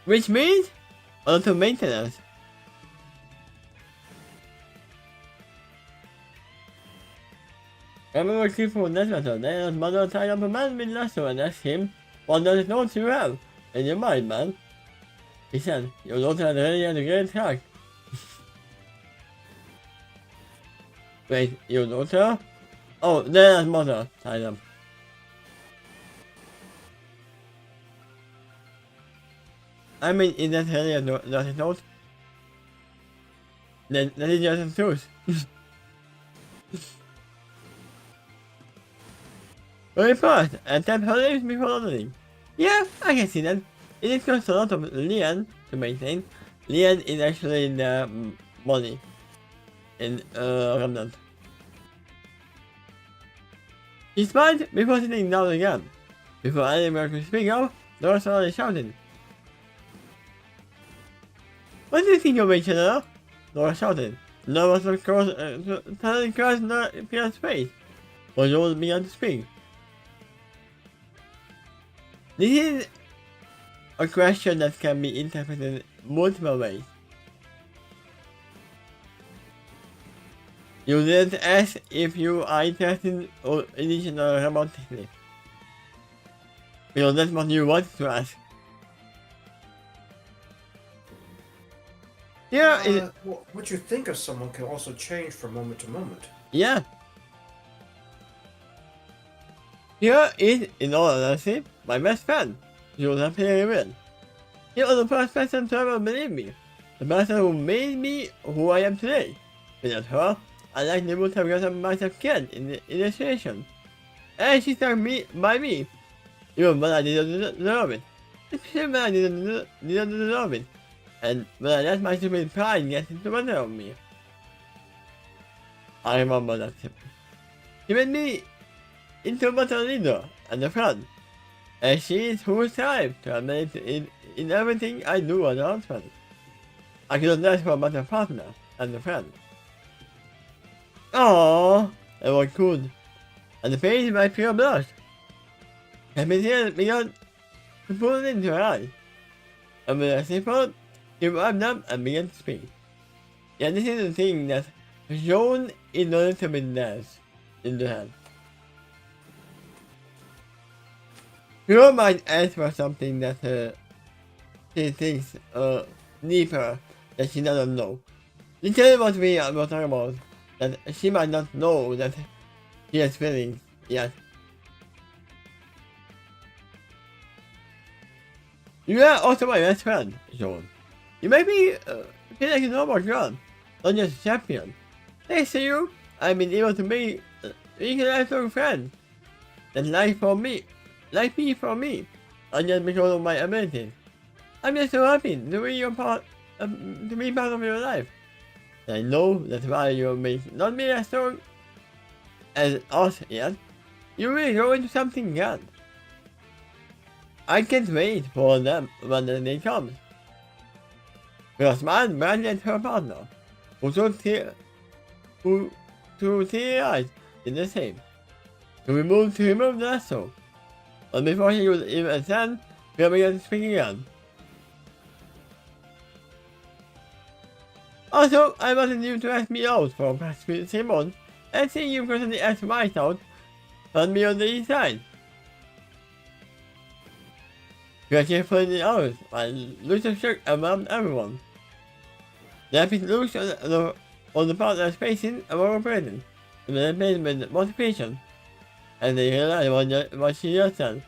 Which means a lot of maintenance. I remember looking for that method, then his mother tied up a man with lasso and asked him, what does it notes you have in your mind, man? He said, your daughter had already had a great track. Wait, your daughter? Oh, then his mother tied up. I mean, is that really a dirty note? Then that is just the truth. Very fast, and tap her lips before ordering. Yeah, I can see that. It costs a lot of lien to maintain. Lien is actually the money in Remnant. He smiled before sitting down again. Before anyone could speak out, Laura started shouting. What do you think of each other? Laura shouted. Laura was turning across Pierre's face, but Laura began to speak. This is a question that can be interpreted multiple ways. You didn't ask if you are interested in each other romantically, because that's what you wanted to ask. Yeah, well, what you think of someone can also change from moment to moment. yeah. Here is, in all honesty, my best friend, Joseph Perrin. He was the first person to ever believe me, the person who made me who I am today. Without her, I likely would have gotten myself killed in the initiation. And she stuck by me, even when I didn't deserve it. Especially when I didn't deserve it, and when I let my stupid pride get into the way of me. I remember that. She made me into a better leader and a friend, and she is who strives to admit in everything I do as a husband. I couldn't ask for a better partner and a friend. Aww, everyone could, and the face my pure blush. And Michelle began to pull into her eyes, and when I simpered, she wiped up and began to speak. Yeah, this is the thing that shown in a little bit less in the hand. You might ask for something that she thinks deeper that she doesn't know. Literally what we are talking about, that she might not know that she has feelings yet. You are also my best friend, Sean. You may be feel like a normal girl, not just a champion. Thanks to you, I've been able to be a lifelong friend that like me for me, not just because of my abilities. I'm just so happy to be part of your life. And I know that while you may not be as strong as us yet, you will grow into something good. I can't wait for them when the day comes. Because man branded her partner, who through teary eyes did the same. To remove the lasso. But before he could even attend, we began to speak again. Also, I wanted you to ask me out for past 3 months, and seeing you constantly ask my out, found me on the east side. You are careful in the hours, while Lucifer shook around everyone. The epic looks on the part of facing and were operating, and then made with motivation, and they realized what she just said.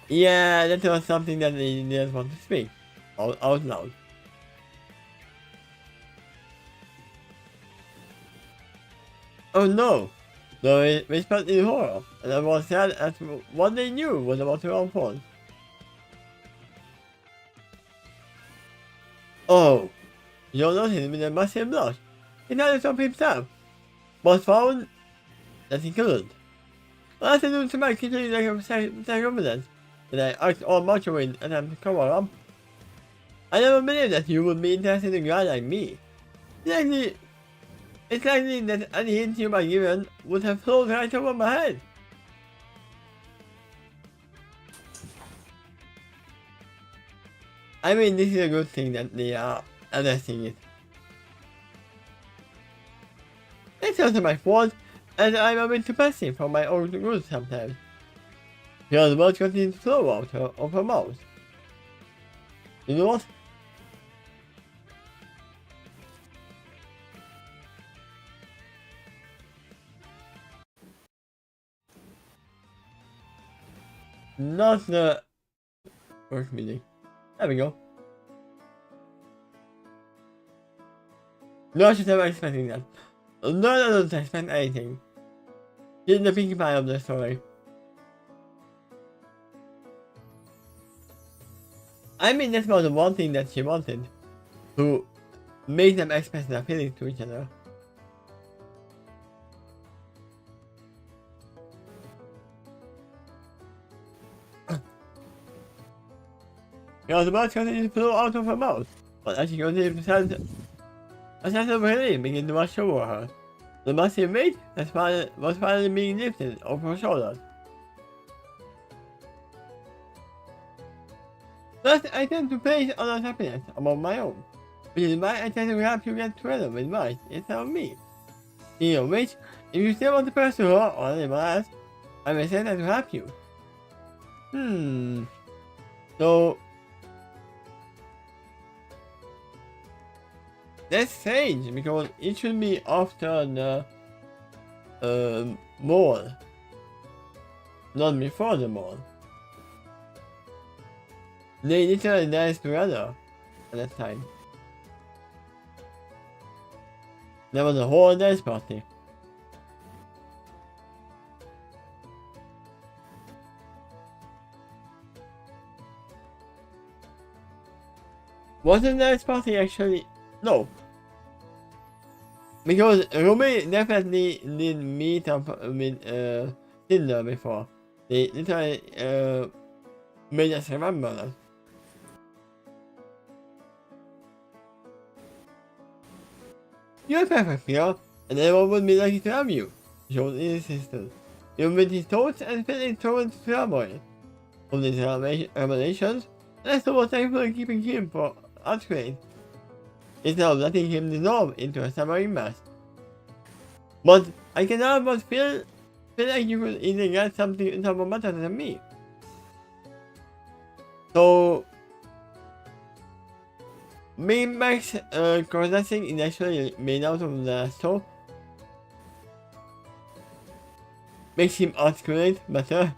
Yeah, that was something that they didn't want to speak out loud. Oh no! They whispered in horror, and I was sad as what they knew was about to unfold. Oh! You'll notice with a massive blush. He tried to stop himself, but found that he couldn't. Well, as I do to my continued lack of self-confidence, that I act all macho in an attempt to cover up. I never believed that you would be interested in a guy like me. It's likely that any hint you might given would have flown right over my head. I mean, this is a good thing that they are addressing it. It's also my fault, and I'm a bit too passive for my own good sometimes. Because the words continue to flow out of her mouth. You know what? Not the work meeting. There we go. No, I should have expecting that. No, I don't expect anything. She's the pinkie pie of the story. I mean, that's about the one thing that she wanted. To make them express their feelings to each other. The blood continues to flow out of her mouth, but as she continues to stand, a sense of relief begins to wash over her. The massive weight was finally being lifted off her shoulders. Thus, I tend to place others' happiness above my own, which is why I tend to help you get together with Mike instead of me. Speaking of which, if you still want to pursue her or anyone else, I will say that to help you. So that's strange because it should be after the mall, not before the mall. They literally danced together at that time. There was a whole dance party. Was the dance party actually? No. Because Ruby definitely did meet up with Tinder before. They literally made us remember that. You're perfect, Pierre, and everyone would be lucky to have you, Joel insisted. Even with his thoughts and feelings towards Flairboy. From these revelations, Lester was thankfully keeping him for upgrade, instead of letting him dissolve into a submarine mass. But I cannot but feel like you could either get something better than me. So Big Mac's processing is actually made out of the stove. Makes him articulate better.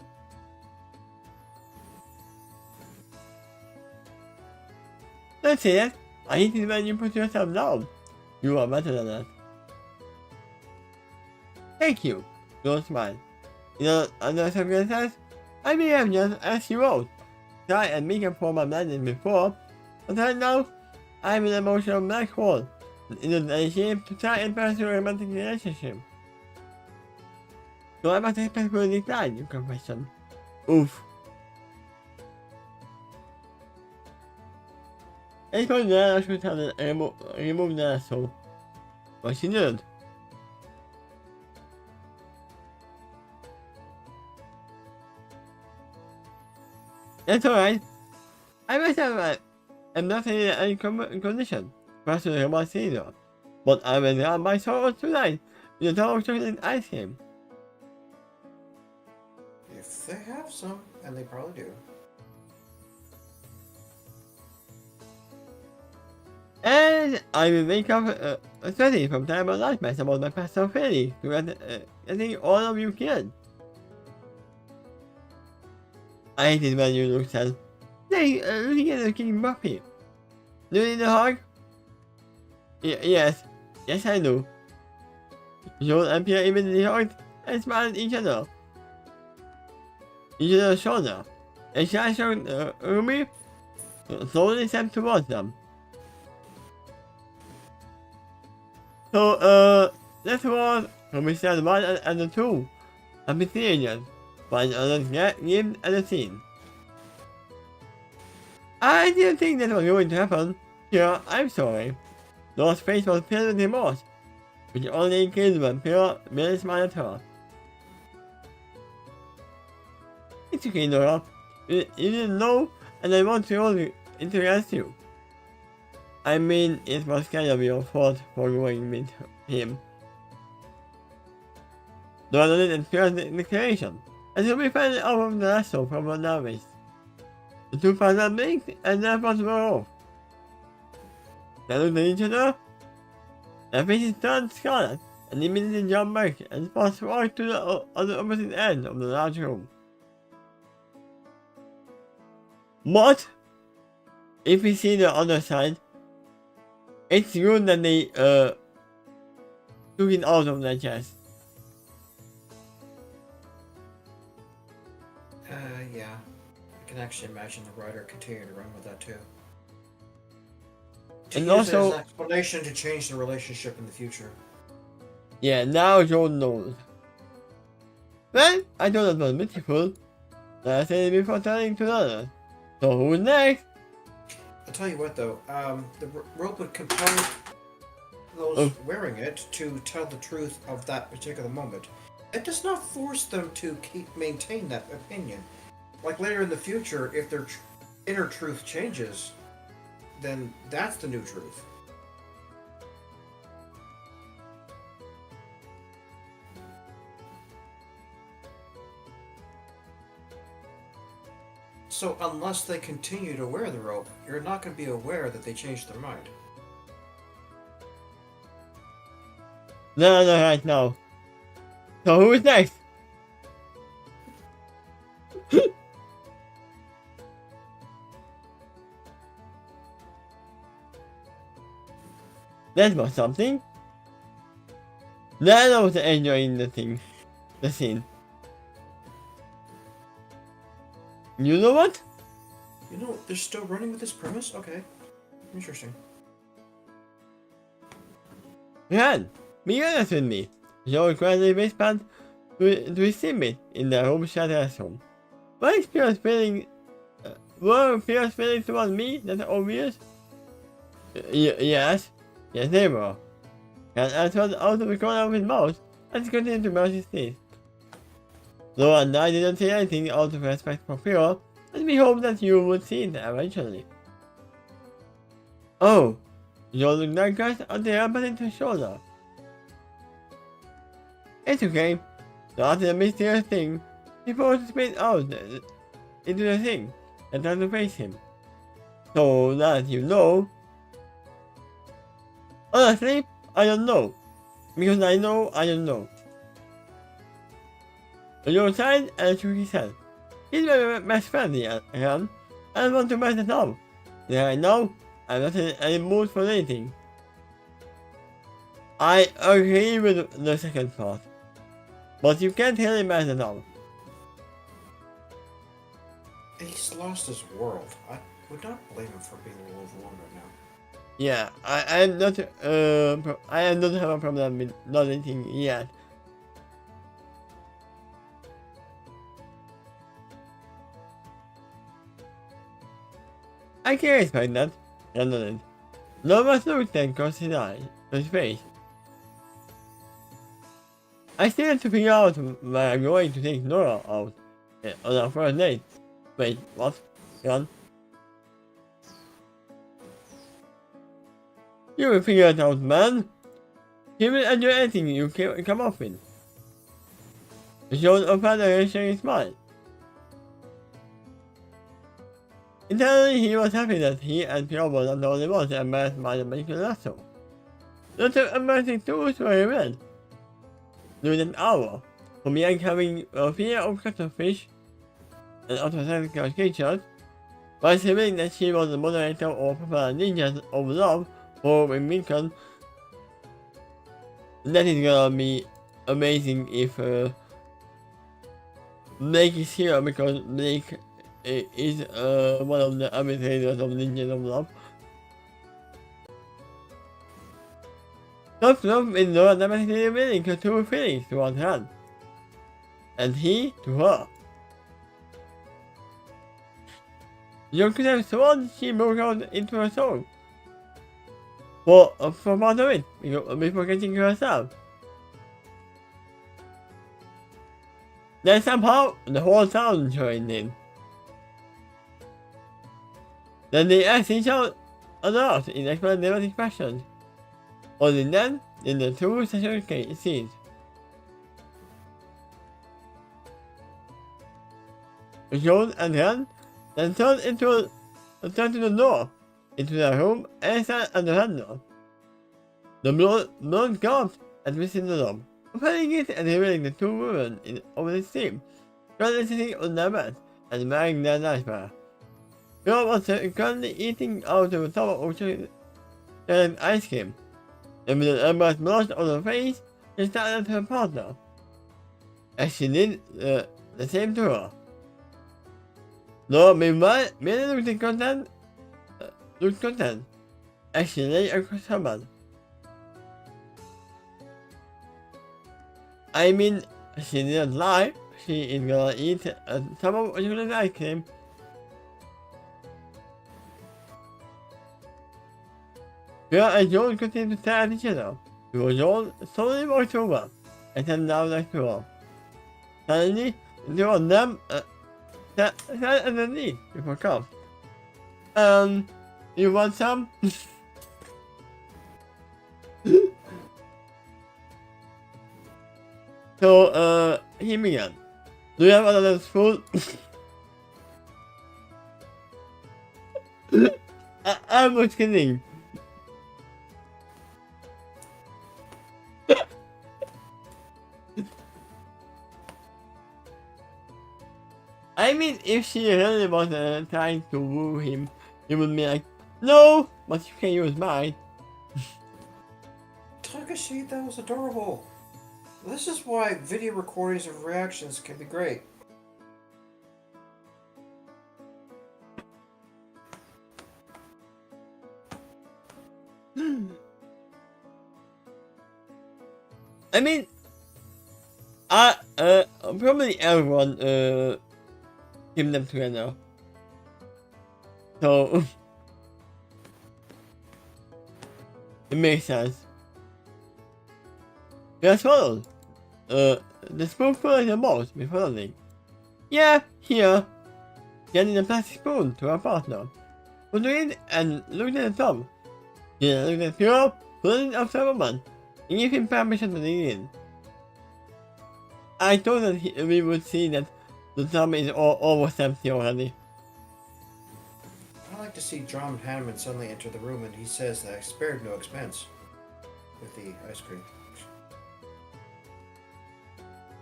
Let's say that. I hate it when you put yourself down. You are better than that. Thank you. Don't smile. In other circumstances, I may have just as you wrote. Try and make a form of madness before, but right now, I'm an emotional black hole, and it is a shame to try and pursue a romantic relationship. So I must respectfully decline your confession. Oof. I told Nana should have removed the asshole, but she didn't. That's alright. I myself am not in any condition for us to hear about either, but I will grab my sorrows tonight with a tall chocolate ice cream. If they have some, and they probably do. And I will wake up sweaty from terrible nightmares about my personal feelings to getting all of you killed. I hate it when you look sad. Hey, looking at the King Buffy. Do you need a hug? Yes I do. Joel and Pierre immediately hugged and smiled at each other shoulder. And Shy showed Ruby slowly stepped towards them. So, this was Ruby said 1 and 2 happy teenagers, but others lived at the scene. I didn't think that was going to happen. Pierre, I'm sorry. Laura's face was filled with remorse, which only increased when Pierre merely smiled at her. It's okay, Nora. You didn't know, and I want to only interest you. I mean, it was kind of your fault for going with him. Nora nodded and Pierre's declaration, and so we finally out of the lasso from her nervous. The two fathers blinked, and their thoughts were off. They looked at each other. Their faces turned scarlet, and immediately jumped back and fast walked to the opposite end of the large room. What? If we see the other side, it's good that they took it out of their chest. Yeah. I can actually imagine the writer continuing to run with that too. To And use it also- as an explanation to change the relationship in the future. Yeah, now Joel knows. Well, I thought that was beautiful. I said it before telling to others. So who's next? tell you what though, the rope would compel those wearing it to tell the truth of that particular moment. It does not force them to maintain that opinion. Like later in the future, if their inner truth changes, then that's the new truth. So unless they continue to wear the rope, you're not going to be aware that they changed their mind. No, right now. So who is next? That was something. Then I was enjoying the scene. You know what? You know, they're still running with this premise? Okay. Interesting. Run! Be honest with me. Joe gradually whispered to his teammate in their home shattered home. What is Pierre's feeling? Were Pierre's feelings towards me that obvious? Yes. Yes, they were. And I thought out of the corner of his mouth and continued to brush his teeth. Though and I didn't say anything out of respect for Pierre, and we hoped that you would see it eventually. Oh, Joe looked like until I put into his shoulder. It's okay. So after the mysterious thing, he forced his spit out into the thing and tried to face him. So that you know. Honestly, I don't know. Because I know I don't know. Joe sighed and shook his head. He's my best friend, Jan. I don't want to mess it up. Right now, I'm not in any mood for anything. I agree with the second part. But you can't really mess it up. He's lost his world. I would not blame him for being a little overwhelmed right now. Yeah, I am not I don't have a problem with not eating yet. I can respect that, Jan nodded. Lomas looked and crossed his face. I still have to figure out where I'm going to take Nora out on our first date. Wait, what? Jan? You will figure it out, man. He will enjoy anything you come up with. John opened a reassuring smile. Internally, he was happy that he and Pierre were not the only ones embarrassed by the medical lasso. Lots of embarrassing tools were revealed. During an hour, from Yang having a fear of cuttlefish and other technical creatures, while revealing that she was the moderator of Popular Ninjas of Love for Lincoln. That is gonna be amazing if Blake is here, because Blake is one of the arbitrators of Ninjas of Love. Top Love is not dramatically revealing her true feelings towards her, and he to her. You could have sworn she broke out into a song. For part of it, before getting herself. Then somehow, the whole town joined in. Then they asked each other out in explanative fashion. Only then did the two sessions cease. John and Jan then turned to the door, into their room, and sat at the handle. The blonde gulped and twisted the knob, opening it and revealing the two women over the steam, currently sitting on their bed and wearing their nightwear. Girl was currently eating out of a tub of chocolate ice cream, and with an embarrassed blush on her face, she stared at her partner, as she did the same to her. Nora, meanwhile, merely looked content, as she lay across her bed. I mean, she didn't lie. She is gonna eat a tub of chocolate ice cream. Pierre and Joel continued to stare at each other. Before Joel slowly walked over and sat down next to her. Suddenly, the two of them sat underneath before cup. You want some? So, he began. Do you have another spoon? I was kidding. I mean, if she really was trying to woo him, he would be like, no, but you can use mine. Takashi, that was adorable. This is why video recordings of reactions can be great. I mean, probably everyone, keep them together. So, it makes sense. Yes, followed. The spoon full of the balls before nothing. Yeah, here. Getting the plastic spoon to our partner. Put it in and looked at the top. Yeah, looked at Pure, put it up to the woman, and give him permission to dig in. I thought that we would see that the tub is almost empty already. I like to see John Hanneman suddenly enter the room and he says that I spared no expense with the ice cream.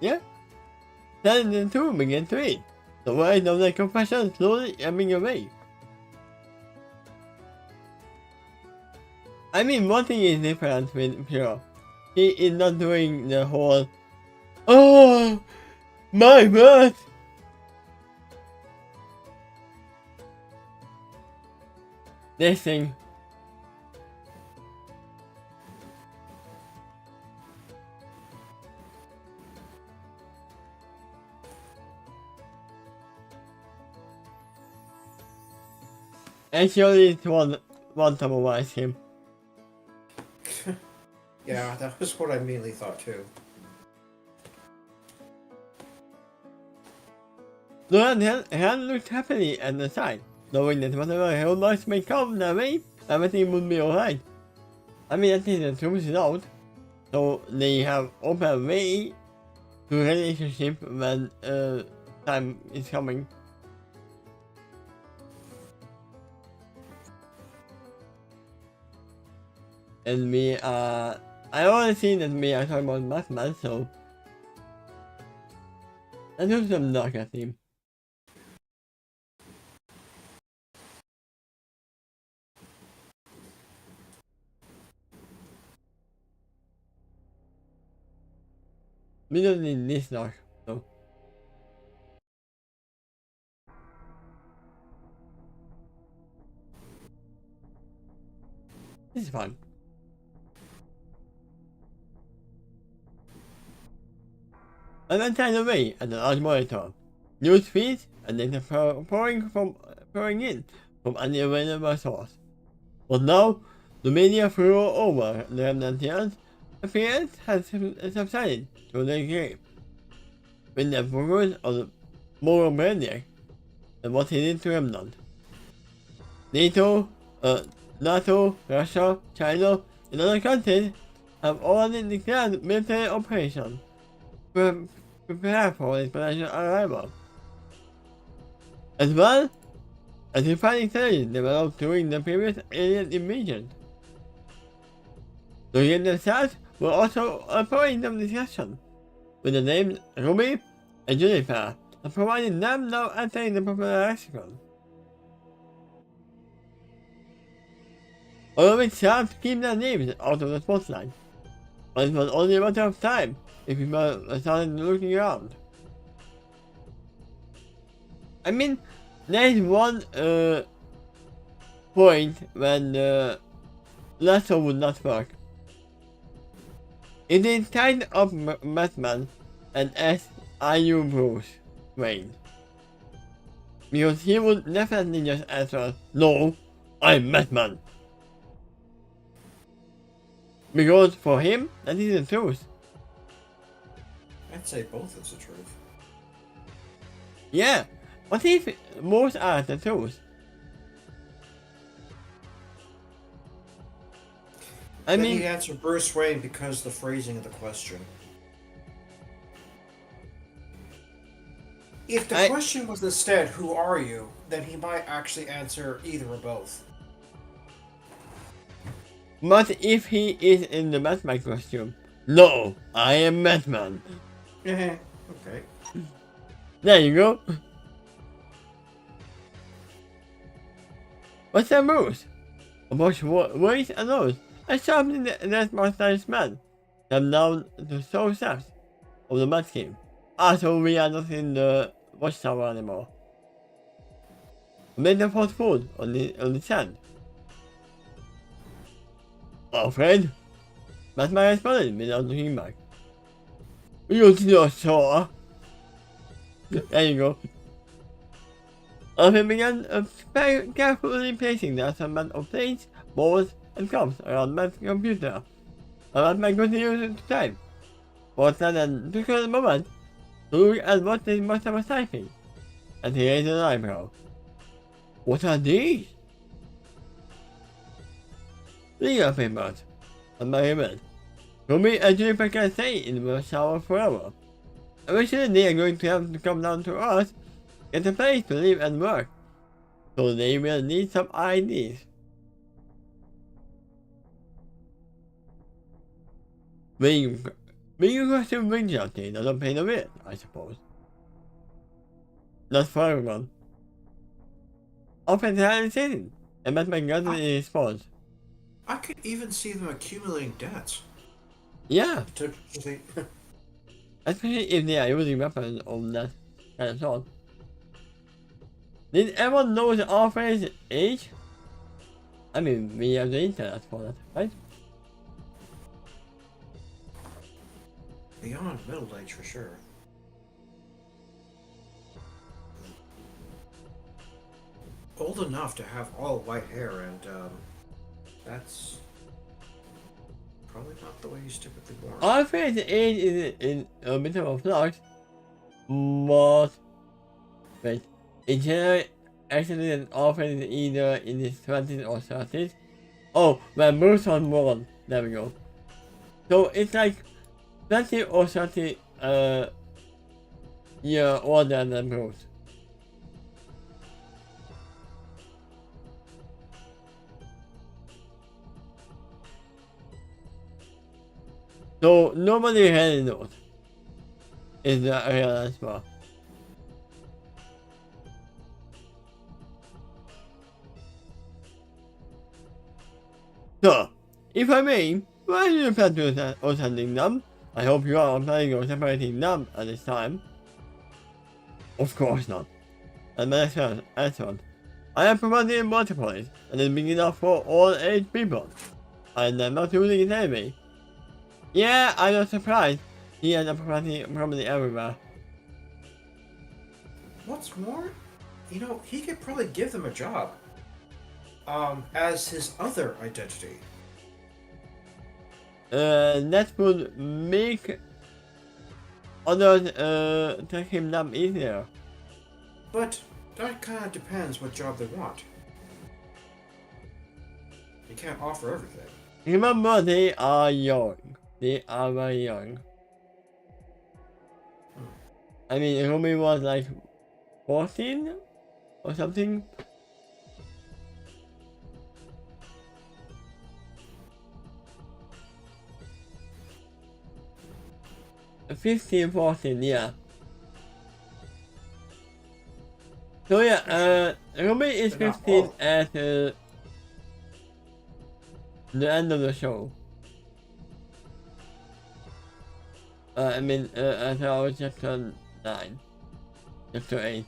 Yeah? Then the two began to eat. The words of the confession slowly ebbing away. I mean, one thing is different with Pure. He is not doing the whole, oh, my birth. This thing. Actually, it one time of ice cream. Yeah, that was what I immediately thought too. The hand looked happily at the side, knowing that whatever hellboys may come their way, everything would be alright. I mean, at least the truth is out, so they have open way to relationship when time is coming. And I already seen that we are talking about Batman, so let's do some darker theme. We don't need this dark, so. This is fun. I went away at the large monitor. News feeds and data pouring in from any available source. But now, the media flew over the remnant appearance has subsided to the grave. With the focus on moral maniac and what he did to Remnant. NATO, Russia, China, and other countries have already declared military operations to prepare for his potential arrival. As well as refining strategies developed during the previous alien invasion. The alien stars were also a point of discussion, with the names Ruby and Juniper, and providing them now entering the popular lexicon. Although it's hard to keep their names out of the spotlight, but it was only a matter of time if people started looking around. I mean, there is one point when the lasso would not work. It is kind of Batman and S.I.U. Bruce Wayne. Because he would definitely just answer, no, I'm Batman. Because for him, that is the truth. I'd say both is the truth. Yeah. What if most are the truth? I Then mean, he'd answer Bruce Wayne because the phrasing of the question. If the question was instead, who are you, then he might actually answer either or both. but if he is in the Batman costume, no, I am Batman. Okay. There you go. What's that moves? About ways and those. I sharpened that mustache man. Them down to soul steps of the Bat Game. Also, we are not in the watchtower anymore. Made the first food on the sand. Alfred? Batman responded without looking back. You still saw. There you go. Alfred began carefully placing the assortment of plates, balls, and cups around Matt's computer. Batman continued to type. For a sudden, took a moment to look at what they must have was typing, and he raised an eyebrow. What are these? Legal papers. Batman read. Ruby and Juniper can stay in the shower forever. Eventually they are going to have to come down to us, get a place to live and work. So they will need some IDs. Being a costume ring jockey doesn't pay the bill, I suppose. Not for everyone. Often had sitting, and Batman got in response. I could even see them accumulating debts. Yeah, To especially if they are using weapons of that kind of sort. Did everyone know the Alfred's age? I mean, we have the internet for that, right? beyond middle age for sure. Old enough to have all white hair, and that's probably not the way he's typically born. Alfred's age is in a bit of a flux, but wait, in general, actually, that Alfred is either in his 20s or 30s. Oh, when Bruce was born, there we go. So it's like 20 or 30 year older than Bruce. So nobody really knows. Is the real answer. So, if I may, why do you plan to sending them? I hope you are planning on separating them at this time. Of course not. And my answer, I am promoting multiples, and it's big enough for all age people. And I'm not using it anyway. Yeah, I'm not surprised. He has a property everywhere. What's more, you know, he could probably give them a job. As his other identity. That would make others take him down easier. But that kind of depends what job they want. You can't offer everything. Remember, they are young. They are very young. I mean, Rumi was like 14 or something. Fifteen, 14, yeah. So yeah, Rumi is 15 at the end of the show. I mean, at our chapter 9, chapter 8.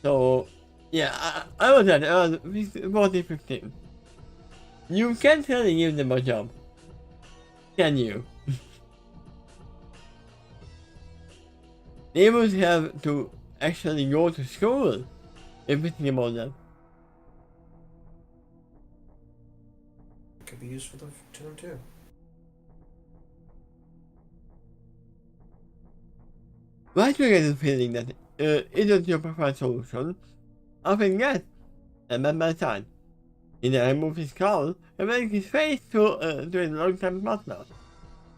So, yeah, I was at around 14, 15. You can't really give them a job. Can you? They would have to actually go to school if you think about that. It could be useful to them too. Why do you get the feeling that isn't your preferred solution? Often yes, and at my side. He then removed his cowl and raised his face to his long-time partner.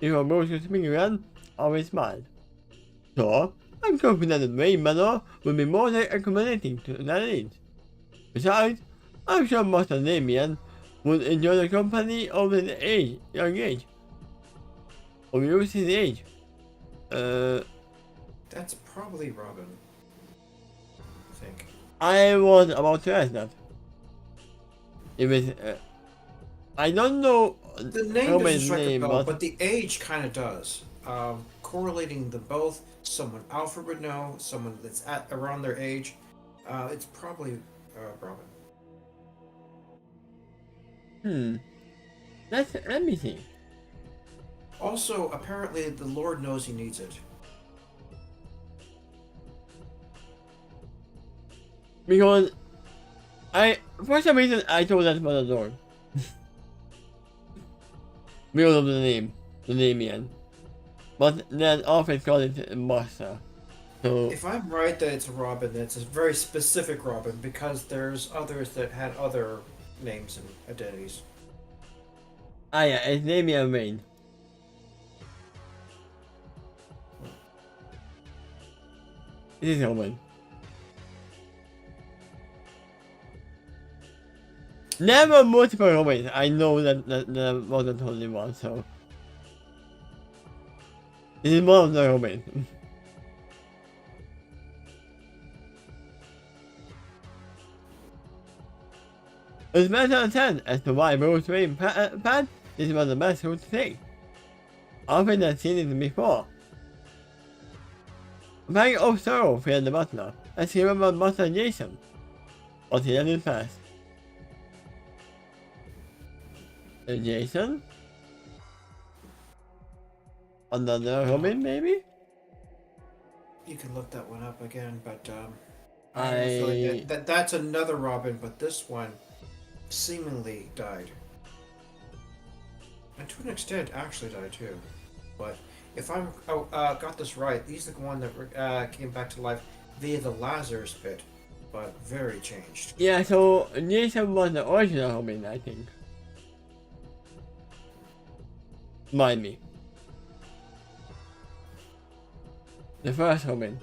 He removed his speaking again, always smiled. So, I'm confident that Ray Manor will be more than accommodating to their needs. Besides, I'm sure Master Damien would enjoy the company of his young age. Or use his age. That's probably Robin. I think. I was about to ask that. If it's, I don't know The name doesn't Robin's strike a name, bell, but the age kind of does. Correlating them both, someone Alfred would know, someone that's at around their age. It's probably Robin. let me see. Also, apparently, the Lord knows he needs it. Because for some reason, I thought that was a door. Because of the Damien. But then Alfred called it Master. So, If I'm right that it's a Robin, it's a very specific Robin because there's others that had other names and identities. yeah, it's Damien Wayne. This is Roman. Never multiple Romans. I know that there wasn't only one, so. This is one of the Romans. It's better to understand as to why Bruce Wayne Pat this was the best route to take. Often I've seen it before. Very old sorrow feared the butler, as he remembered Master Jason. But he let it pass. Jason? Another Robin, maybe? You can look that one up again, but that's another Robin, but this one seemingly died, and to an extent actually died too. But if I'm got this right, he's the one that came back to life via the Lazarus pit, but very changed. Yeah, so Jason was the original Robin, I think. Mind me. The first Robin.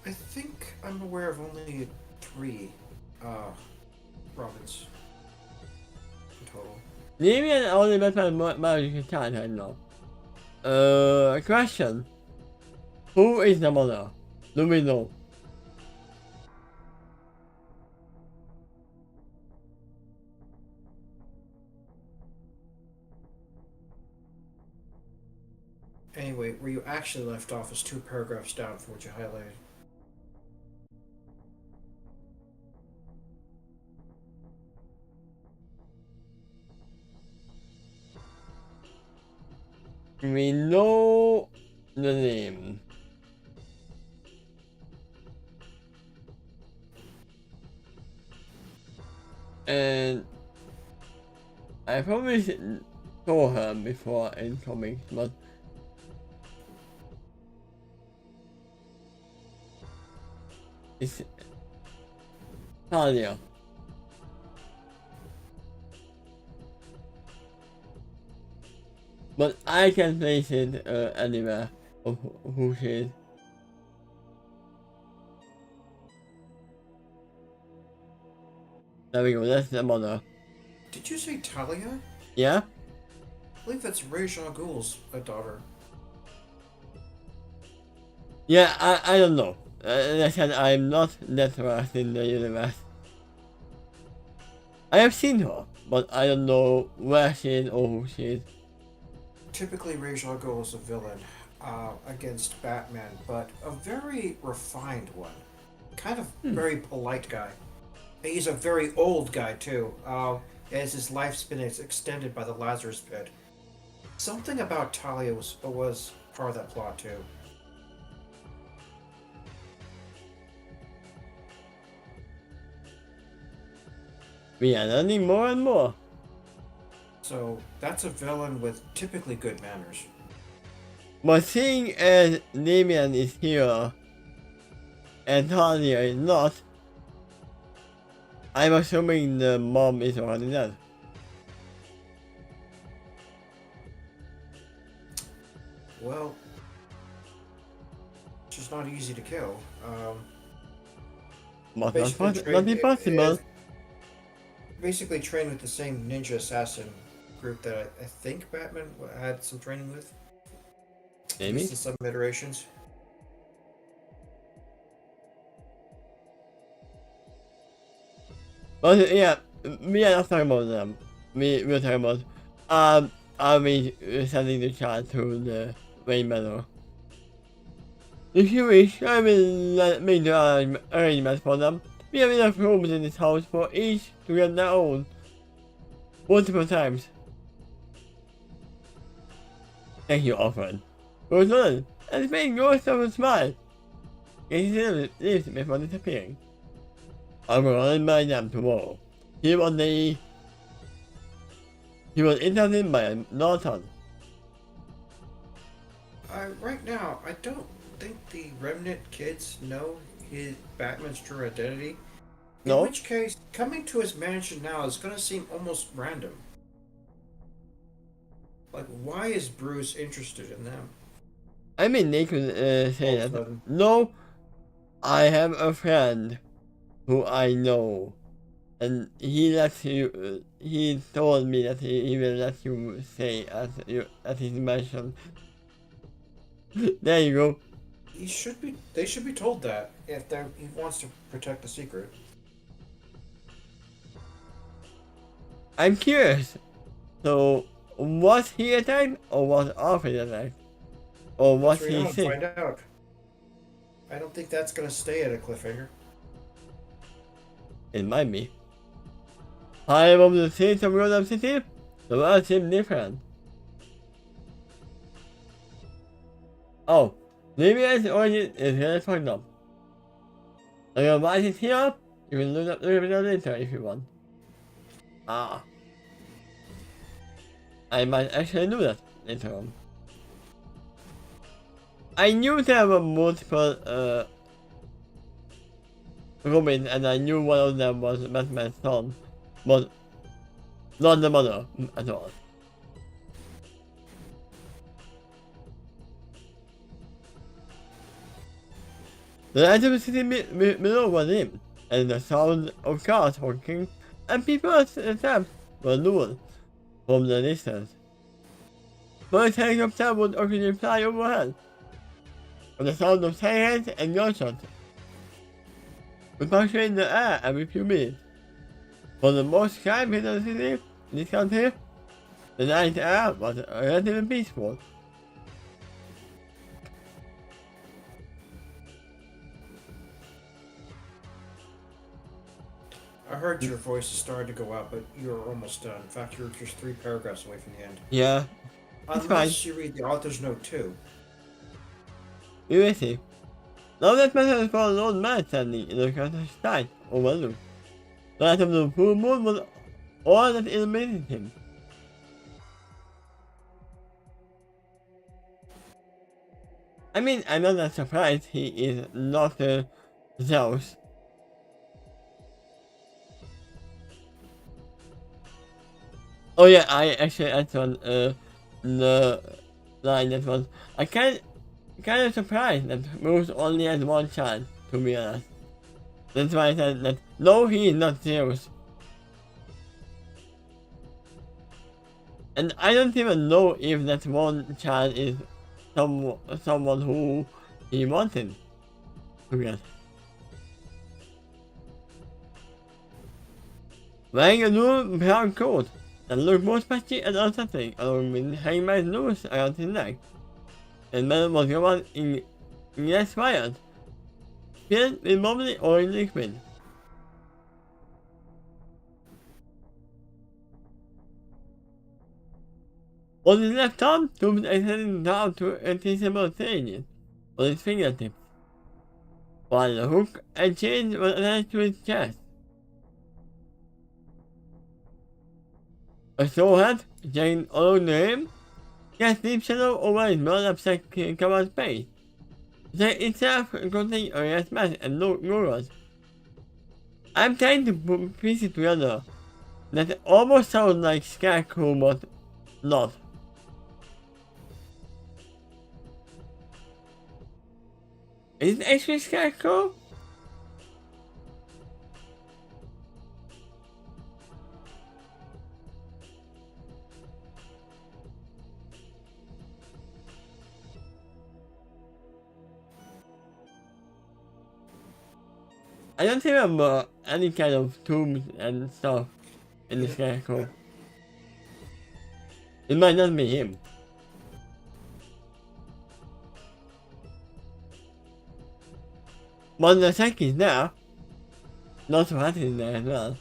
I think I'm aware of only 3 Robins in total. Damien only met my magical childhood now. Question. Who is the mother? Do we know? Anyway, where you actually left off is 2 paragraphs down from what you highlighted. We know the name. And I probably saw her before in comics, but it's Talia. But I can place it anywhere of who she is. There we go, that's the mother. Did you say Talia? Yeah? I believe that's Ra's al Ghul's daughter. Yeah, I don't know. As I said, I'm not that versed in the universe. I have seen her, but I don't know where she is or who she is. Typically, Ra's al Ghul is a villain against Batman, but a very refined one. Kind of very polite guy. He's a very old guy, too, as his lifespan is extended by the Lazarus Pit. Something about Talia was part of that plot, too. We are learning more and more. So, that's a villain with typically good manners. But seeing as Damian is here and Talia is not, I'm assuming the mom is already dead. Well, she's not easy to kill. But Basically not trained impossible. basically trained with the same ninja assassin group that I think Batman had some training with, at Maybe. least in some iterations. But yeah, we are not talking about them. We're talking about are we sending the child to the main meadow? If you wish, I will make the arrangements for them. We have enough rooms in this house for each to get their own. Multiple times. Thank you, Alfred. Well done. And make yourself a smile. He still leaves before disappearing. I will remind them tomorrow. He was entertained by Norton. Right now, I don't think the Remnant kids know his Batman's true identity. In No? which case, coming to his mansion now is gonna seem almost random. Like, why is Bruce interested in them? I mean, they could say All of a that. sudden? No, I have a friend who I know. And he lets you, he told me that he will let you stay at his mansion. There you go. They should be told that if he wants to protect the secret. I'm curious. So, was he attacked or was Alfred attacked? Or was Let's read he on and sick? find out. I don't think that's gonna stay at a cliffhanger. It might be. I am of the streets of Gotham City. The world seems different. Oh, maybe its origin is really fucked up. I will write it here. You can look it up later if you want. Ah. I might actually do that later on. I knew there were multiple Robins and I knew one of them was Batman's son, but not the mother at all. The light of the city below was dim, and the sound of cars honking and people's steps were lured from the distance. Birds helicopter would occasionally fly overhead, and the sound of sirens and gunshots would punctuate the air every few minutes. For the most crime hit the city in this country, the night air was relatively peaceful. I heard your voice is starting to go out, but you're almost done. In fact, you're just 3 paragraphs away from the end. Yeah, it's fine. Unless you read the author's note too. We will see. Now that matter is for an old man standing in the countryside overlooked. The light of the full moon was all that illuminated him. I mean, I'm not that surprised he is not Zeus. Oh yeah, I actually added on the line that was I kind of surprised that Bruce only has one child, to be honest. That's why I said that no, he is not Zeus. And I don't even know if that one child is someone who he wanted to get. Wearing a new brown coat that looked more patchy and unsettling along with hanging by his noose around his neck. And man was covered in less fires, filled with bubbly orange liquid. On his left arm, Tooms extended down to invisible stages on his fingertips, while the hook and chain were attached to his chest. A straw hat hanging along the rim, Yes, deep shadow over his well-upset covered face. The itself contains a red mask and no mirrors. I'm trying to put pieces together. That almost sounds like Scarecrow, but not. Is it actually Scarecrow? I don't remember any kind of tombs and stuff in the Scarecrow. It might not be him. But the tech is there. Not so hat is there as well.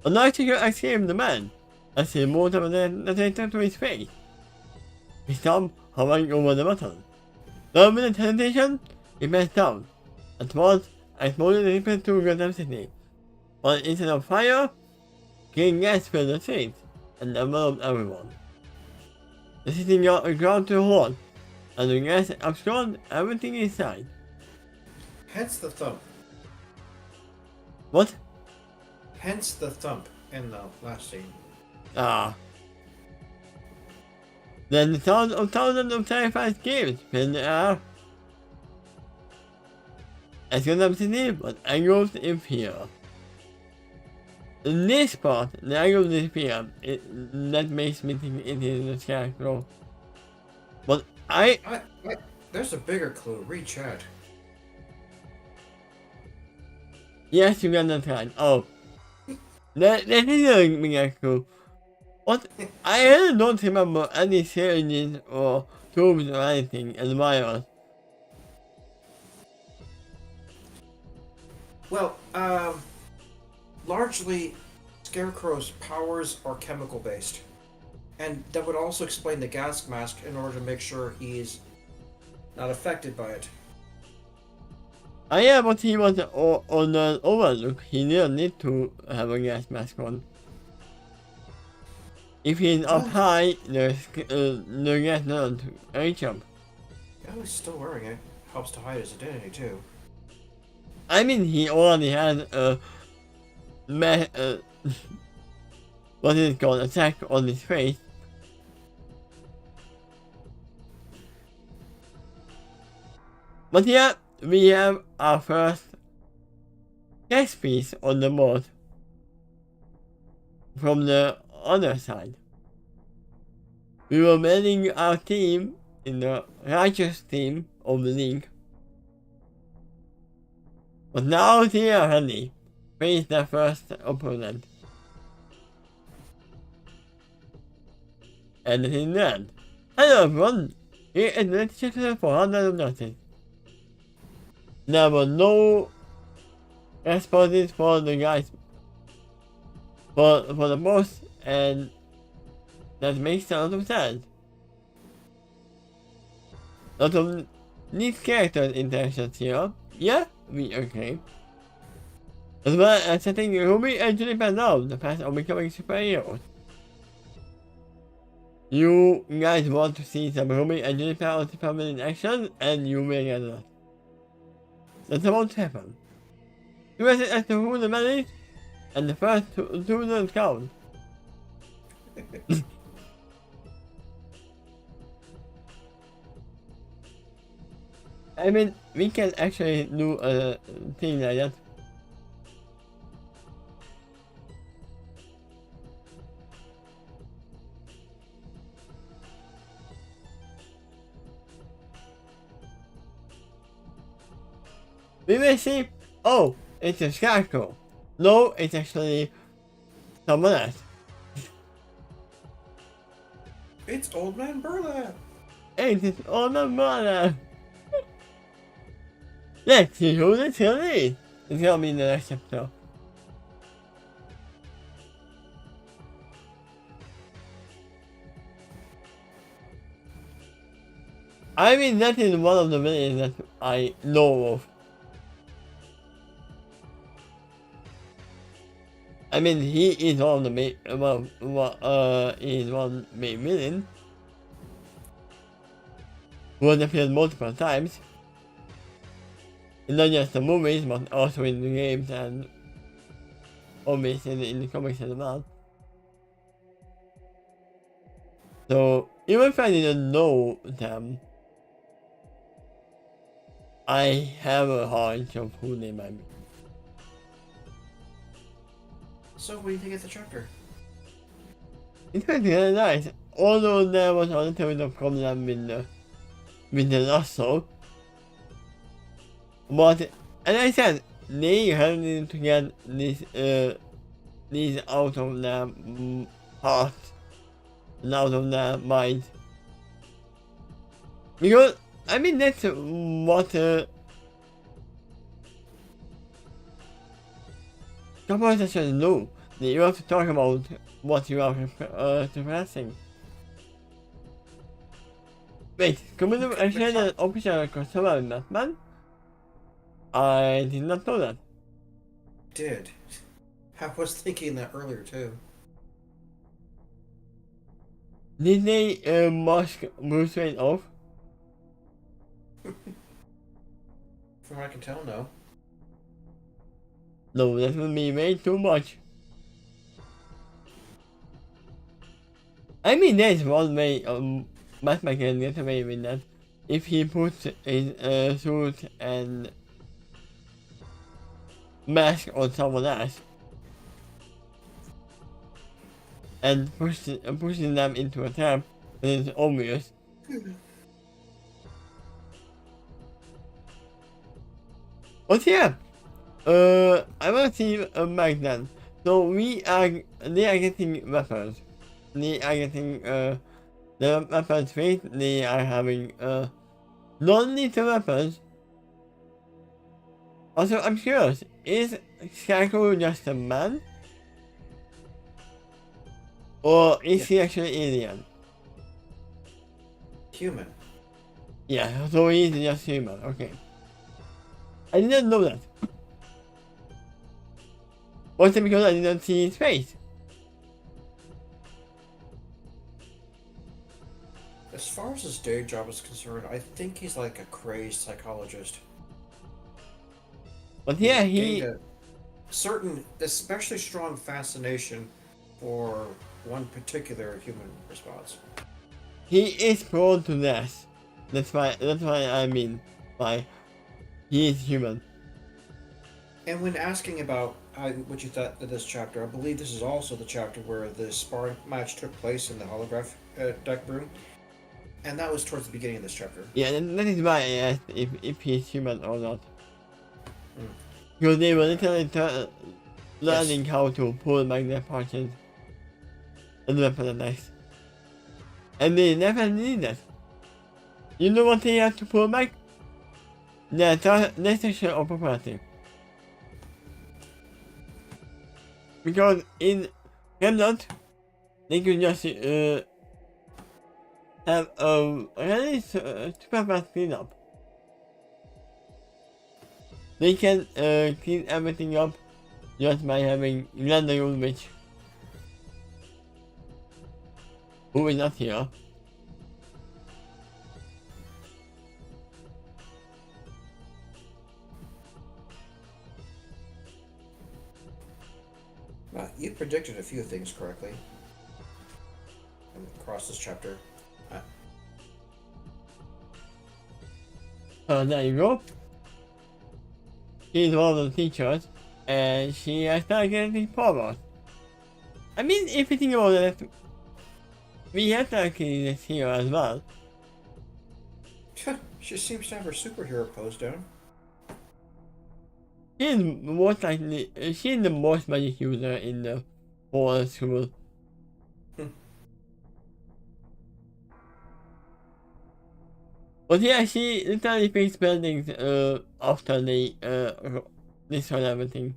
But now to escape the man. I see more of the data to his face. His thumb hovering over the button. The minute hesitation, he pressed down. At once, I exploded the weapon to electricity. But instead of fire, green gas filled the streets and enveloped everyone. The city got ground to a halt, and the gas obscured everything inside. Hence the thump. What? Hence the thump in the last scene. Ah. Then the sound of thousands of terrified screams filled the air. I got up to sleep, but engulfed in fear. In this part, the angle disappear, that makes me think it is the Scarecrow. But There's a bigger clue. Read chat. yes, you got that right. Oh. That is a bigger clue. But I really don't remember any syringes or tubes or anything in the virus. Well, largely, Scarecrow's powers are chemical based. And that would also explain the gas mask in order to make sure he's not affected by it. Yeah, but he was on an overlook. He didn't need to have a gas mask on. If he's up high, the gas doesn't reach him. Yeah, he's still wearing it. Helps to hide his identity, too. I mean, he already had a what is it called, attack on his face. But yeah, we have our first guest piece on the board from the other side. We were manning our team in the righteous team of the league. But now they are ready to face their first opponent. And it is then. Hello everyone, here is the Chester for 100 of Justice. There were no responses for the guys for the boss, and that makes a lot of sense. A lot of neat character interactions here. Yeah, we agree. As well as setting Ruby and Juniper down the path of becoming superheroes. You guys want to see some Ruby and Juniper on Superman in action, and you will get that. That's about to happen. You guys as to who the man is, and the first two don't count. I mean, we can actually do a thing like that. We may see, oh, it's a Scarecrow. No, it's actually someone else. It's Old Man Burlap! It's all my mother. Let's see who this really is. It's gonna be in the next episode. I mean, that is one of the villains that I know of. I mean, he is one of the main, is one main villain who has appeared multiple times. And not just the movies, but also in the games and obviously in the comics as well. So, even if I didn't know them, I have a hunch of who they might be. So, what do you think of the chapter? It's really nice, although there was a little bit of problem with the lasso. But, as I said, they have needed to get these out of their hearts and out of their minds. Because, I mean, that's what composers should do. You have to talk about what you are suppressing. Wait, community actually an official crossover in Batman? I did not know that. Did. I was thinking that earlier too. Did they mask Bruce Wayne off? From what I can tell, no. No, that would be way too much. I mean, there's one way Batman can get away with that. If he puts his suit and mask on someone else and pushing them into a trap, and it's obvious. But yeah, I want to see back then. So they are getting weapons. They are getting the weapons phase. They are having non-lethal weapons. Also, I'm curious, is Scarecrow just a man? Or is he actually alien? Human. Yeah, so he's just human, okay. I didn't know that. Was it because I didn't see his face? As far as his day job is concerned, I think he's like a crazed psychologist. But yeah, he gained a certain, especially strong fascination for one particular human response. he is prone to this. That's why I mean by he is human. And when asking about what you thought of this chapter, I believe this is also the chapter where the sparring match took place in the holograph deck room. And that was towards the beginning of this chapter. Yeah, that is why I asked if he's human or not. Because they were literally learning how to pull back their punches and weapon attacks. And they never need that. You know what they have to pull back? Their sexual of property. Because in Remnant, they could just have a really super fast cleanup. They can clean everything up just by having Glenda Ulrich, who is not here. Well, you predicted a few things correctly across this chapter. There you go. She's one of the teachers, and she has started getting powers. I mean, if you think about it, we have this here as well. She seems to have her superhero pose down. She's the most magic user in the whole school. But yeah, she literally fixed buildings after they destroyed everything.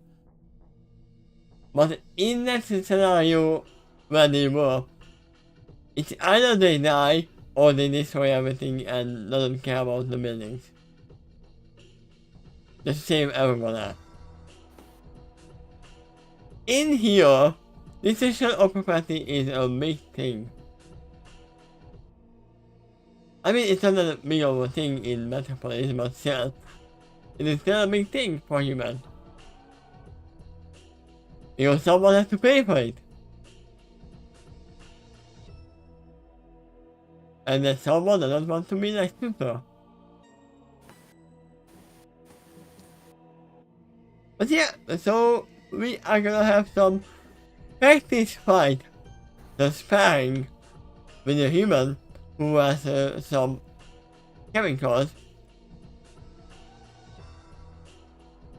But in that scenario where they were, it's either they die or they destroy everything and doesn't care about the buildings. Just save everyone else. In here, decision of property is a big thing. I mean, it's not a big of a thing in Metropolis, but still, it is still a big thing for humans. Because someone has to pay for it. And that someone doesn't want to be like super. But yeah, so we are gonna have some practice fight, the sparring with a human who has some chemicals.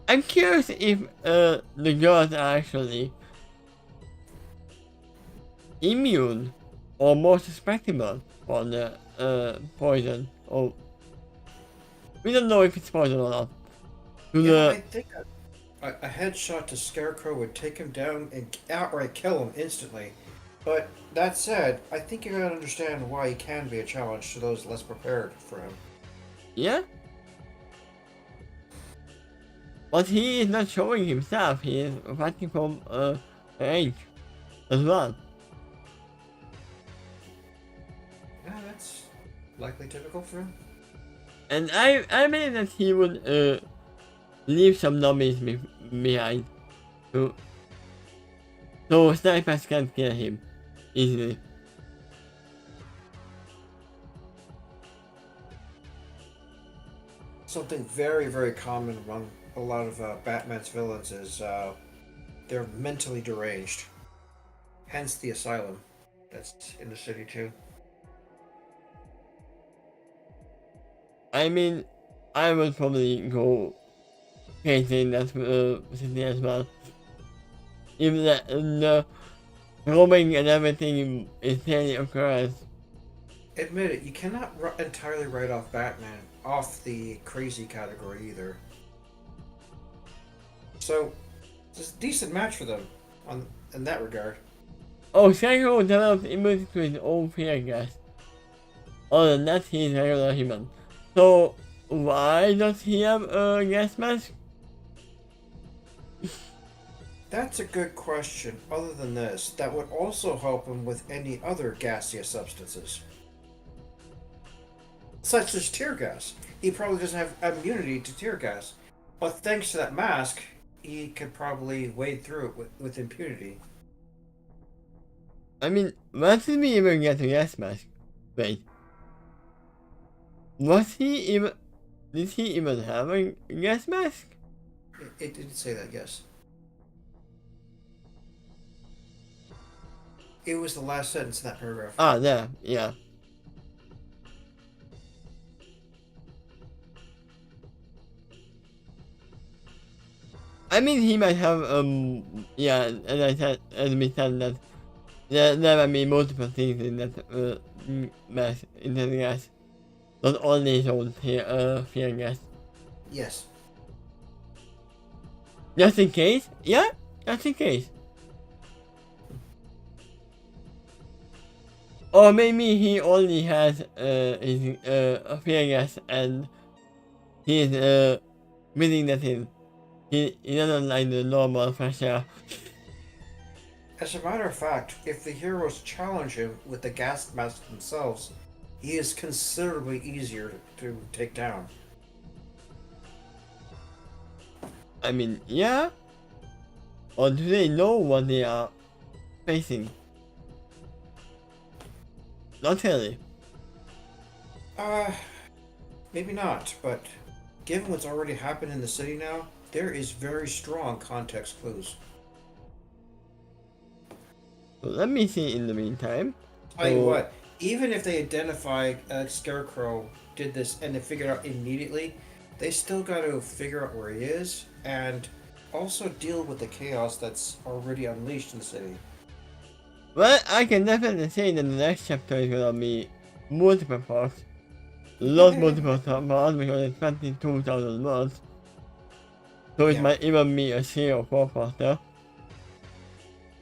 I'm curious if the girls are actually immune or more susceptible for the poison. Or we don't know if it's poison or not. I think a headshot to Scarecrow would take him down and outright kill him instantly. But that said, I think you gotta understand why he can be a challenge to those less prepared for him. Yeah? But he is not showing himself, he is fighting from range as well. Yeah, that's likely typical for him. And I believe that he would leave some zombies behind. So snipers can't kill him easily. Something very, very common among a lot of Batman's villains is they're mentally deranged. Hence the asylum that's in the city too. I mean, I would probably go crazy in that city as well. Even the roaming and everything is daily occurs. Admit it, you cannot entirely write off Batman off the crazy category either. So, it's a decent match for them in that regard. Oh, Psycho developed immunity to his own fear gas. Other than that, he is a regular human. So, why does he have a gas mask? That's a good question. Other than this, that would also help him with any other gaseous substances. Such as tear gas. He probably doesn't have immunity to tear gas. But thanks to that mask, he could probably wade through it with impunity. I mean, why did we even get a gas mask? Wait. Was he even... Did he even have a gas mask? It did say that, yes. It was the last sentence in that paragraph. Ah, there, yeah. I mean, he might have, yeah, as I said, as we said, that there might be multiple things in that, mask, in that gas. Not only his own fear gas. Yes. Just in case? Yeah, just in case. Or maybe he only has his fear gas and he is breathing that in. He doesn't like the normal fresh air. As a matter of fact, if the heroes challenge him with the gas masks themselves, he is considerably easier to take down. I mean, yeah? Or do they know what they are facing? Not really. Maybe not, but given what's already happened in the city now, there is very strong context clues. So let me see in the meantime. Tell you what, even if they identify Scarecrow did this and they figured out immediately, they still got to figure out where he is and also deal with the chaos that's already unleashed in the city. Well, I can definitely say that the next chapter is gonna be multiple parts. Multiple parts because it's 22,000 words. So it might even be a 3 or 4 parter.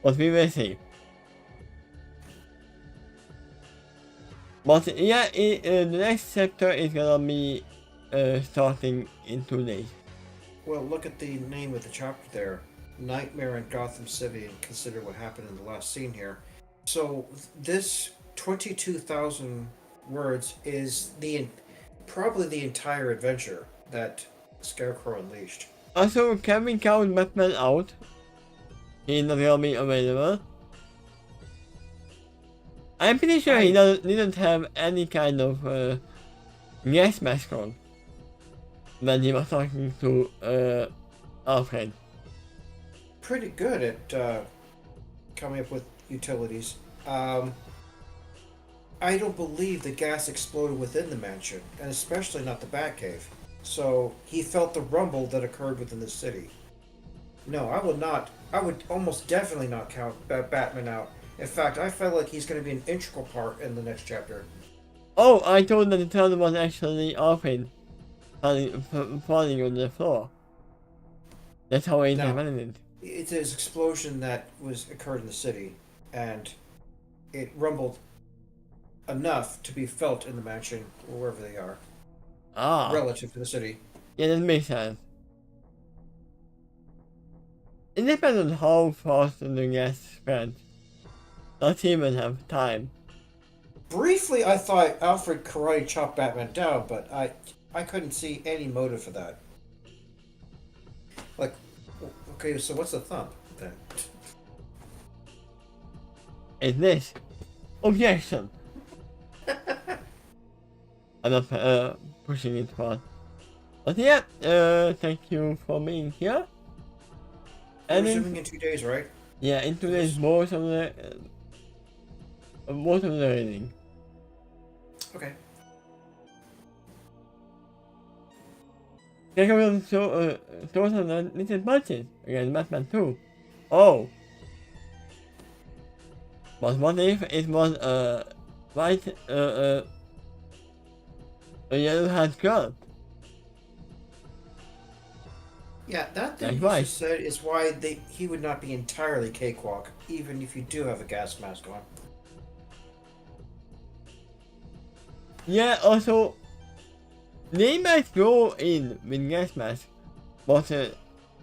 But we will see. But yeah, the next chapter is gonna be starting in 2 days. Well, look at the name of the chapter there. nightmare in Gotham City and consider what happened in the last scene here. So this 22,000 words is probably the entire adventure that Scarecrow unleashed. Also, can we count Batman out? He's not gonna be available. I'm pretty sure he didn't have any kind of gas mask on when he was talking to Alfred. Pretty good at coming up with utilities. I don't believe the gas exploded within the mansion, and especially not the Batcave. So he felt the rumble that occurred within the city. No, I will not. I would almost definitely not count Batman out. In fact, I feel like he's going to be an integral part in the next chapter. Oh, I told that the tunnel was actually Alfred falling on the floor. That's how I interpreted it. It's an explosion that occurred in the city, and it rumbled enough to be felt in the mansion or wherever they are. Ah. Relative to the city. Yeah, that makes sense. It depends on how fast the gas spreads. Not even have time. Briefly, I thought Alfred karate chopped Batman down, but I couldn't see any motive for that. Like, okay, so what's the thump then? Is this? Objection! I'm not pushing it far. But yeah, thank you for being here. We're resuming in 2 days, right? Yeah, in 2 days, most of the reading. Okay. Check out the stores on the little budget against Batman 2. Oh! But what if it was a yellow hat girl? Yeah, that thing you just said is why he would not be entirely cakewalk, even if you do have a gas mask on. Yeah, also, they might go in with gas mask, but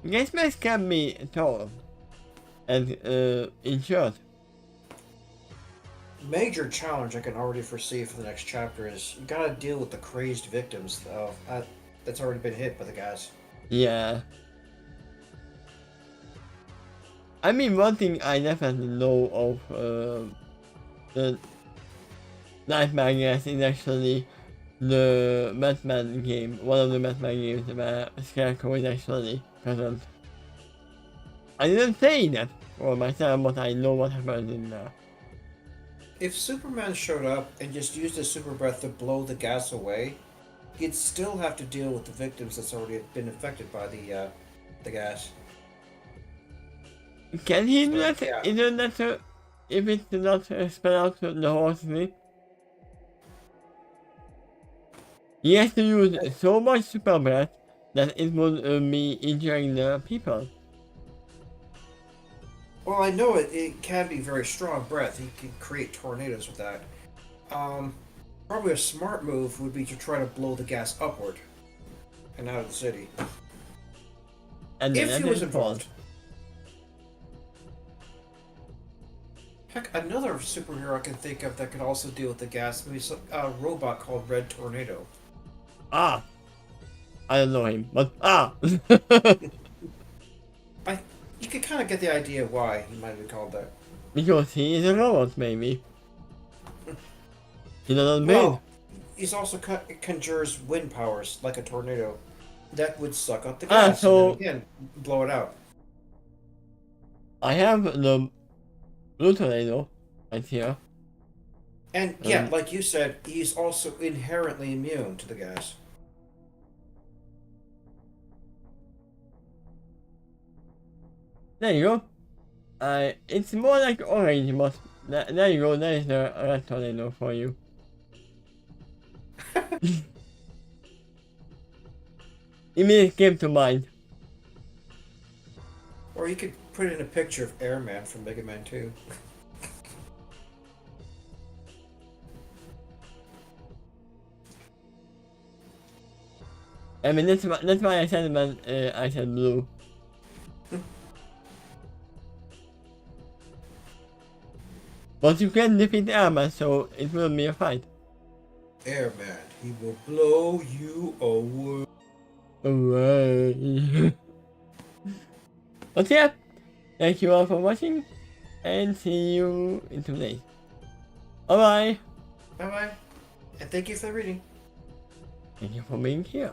gas mask can be tall and insured. Major challenge I can already foresee for the next chapter is you gotta deal with the crazed victims that's already been hit by the gas. Yeah. I mean, one thing I definitely know of the Nightmare Gas is actually the Batman game, one of the Batman games where Scarecrow is actually present. I didn't say that for myself, but I know what happened in there. If Superman showed up and just used his super breath to blow the gas away, he'd still have to deal with the victims that's already been affected by the gas. Can he do that? Yeah. Isn't that if it's not spell out the whole thing? He has to use so much super breath that it would be injuring the people. Well, I know it can be very strong breath. He can create tornadoes with that. Probably a smart move would be to try to blow the gas upward and out of the city. And if he was involved. Heck, another superhero I can think of that could also deal with the gas, maybe a robot called Red Tornado. Ah! I don't know him, but ah! You could kind of get the idea why he might have been called that. Because he is a robot, maybe. He doesn't well, he's also conjures wind powers like a tornado that would suck up the gas and then again blow it out. I have the blue tornado right here. And yeah, like you said, he's also inherently immune to the gas. There you go. It's more like orange, but there you go. There is the red tornado for you. Immediately came to mind. Or you could put in a picture of Airman from Mega Man 2. I mean, that's why I said I said blue. But you can defeat Airman, so it will be a fight. Airman, he will blow you away. Away. But yeah, thank you all for watching, and see you in 2 days. Bye bye. Bye bye. And thank you for the reading. Thank you for being here.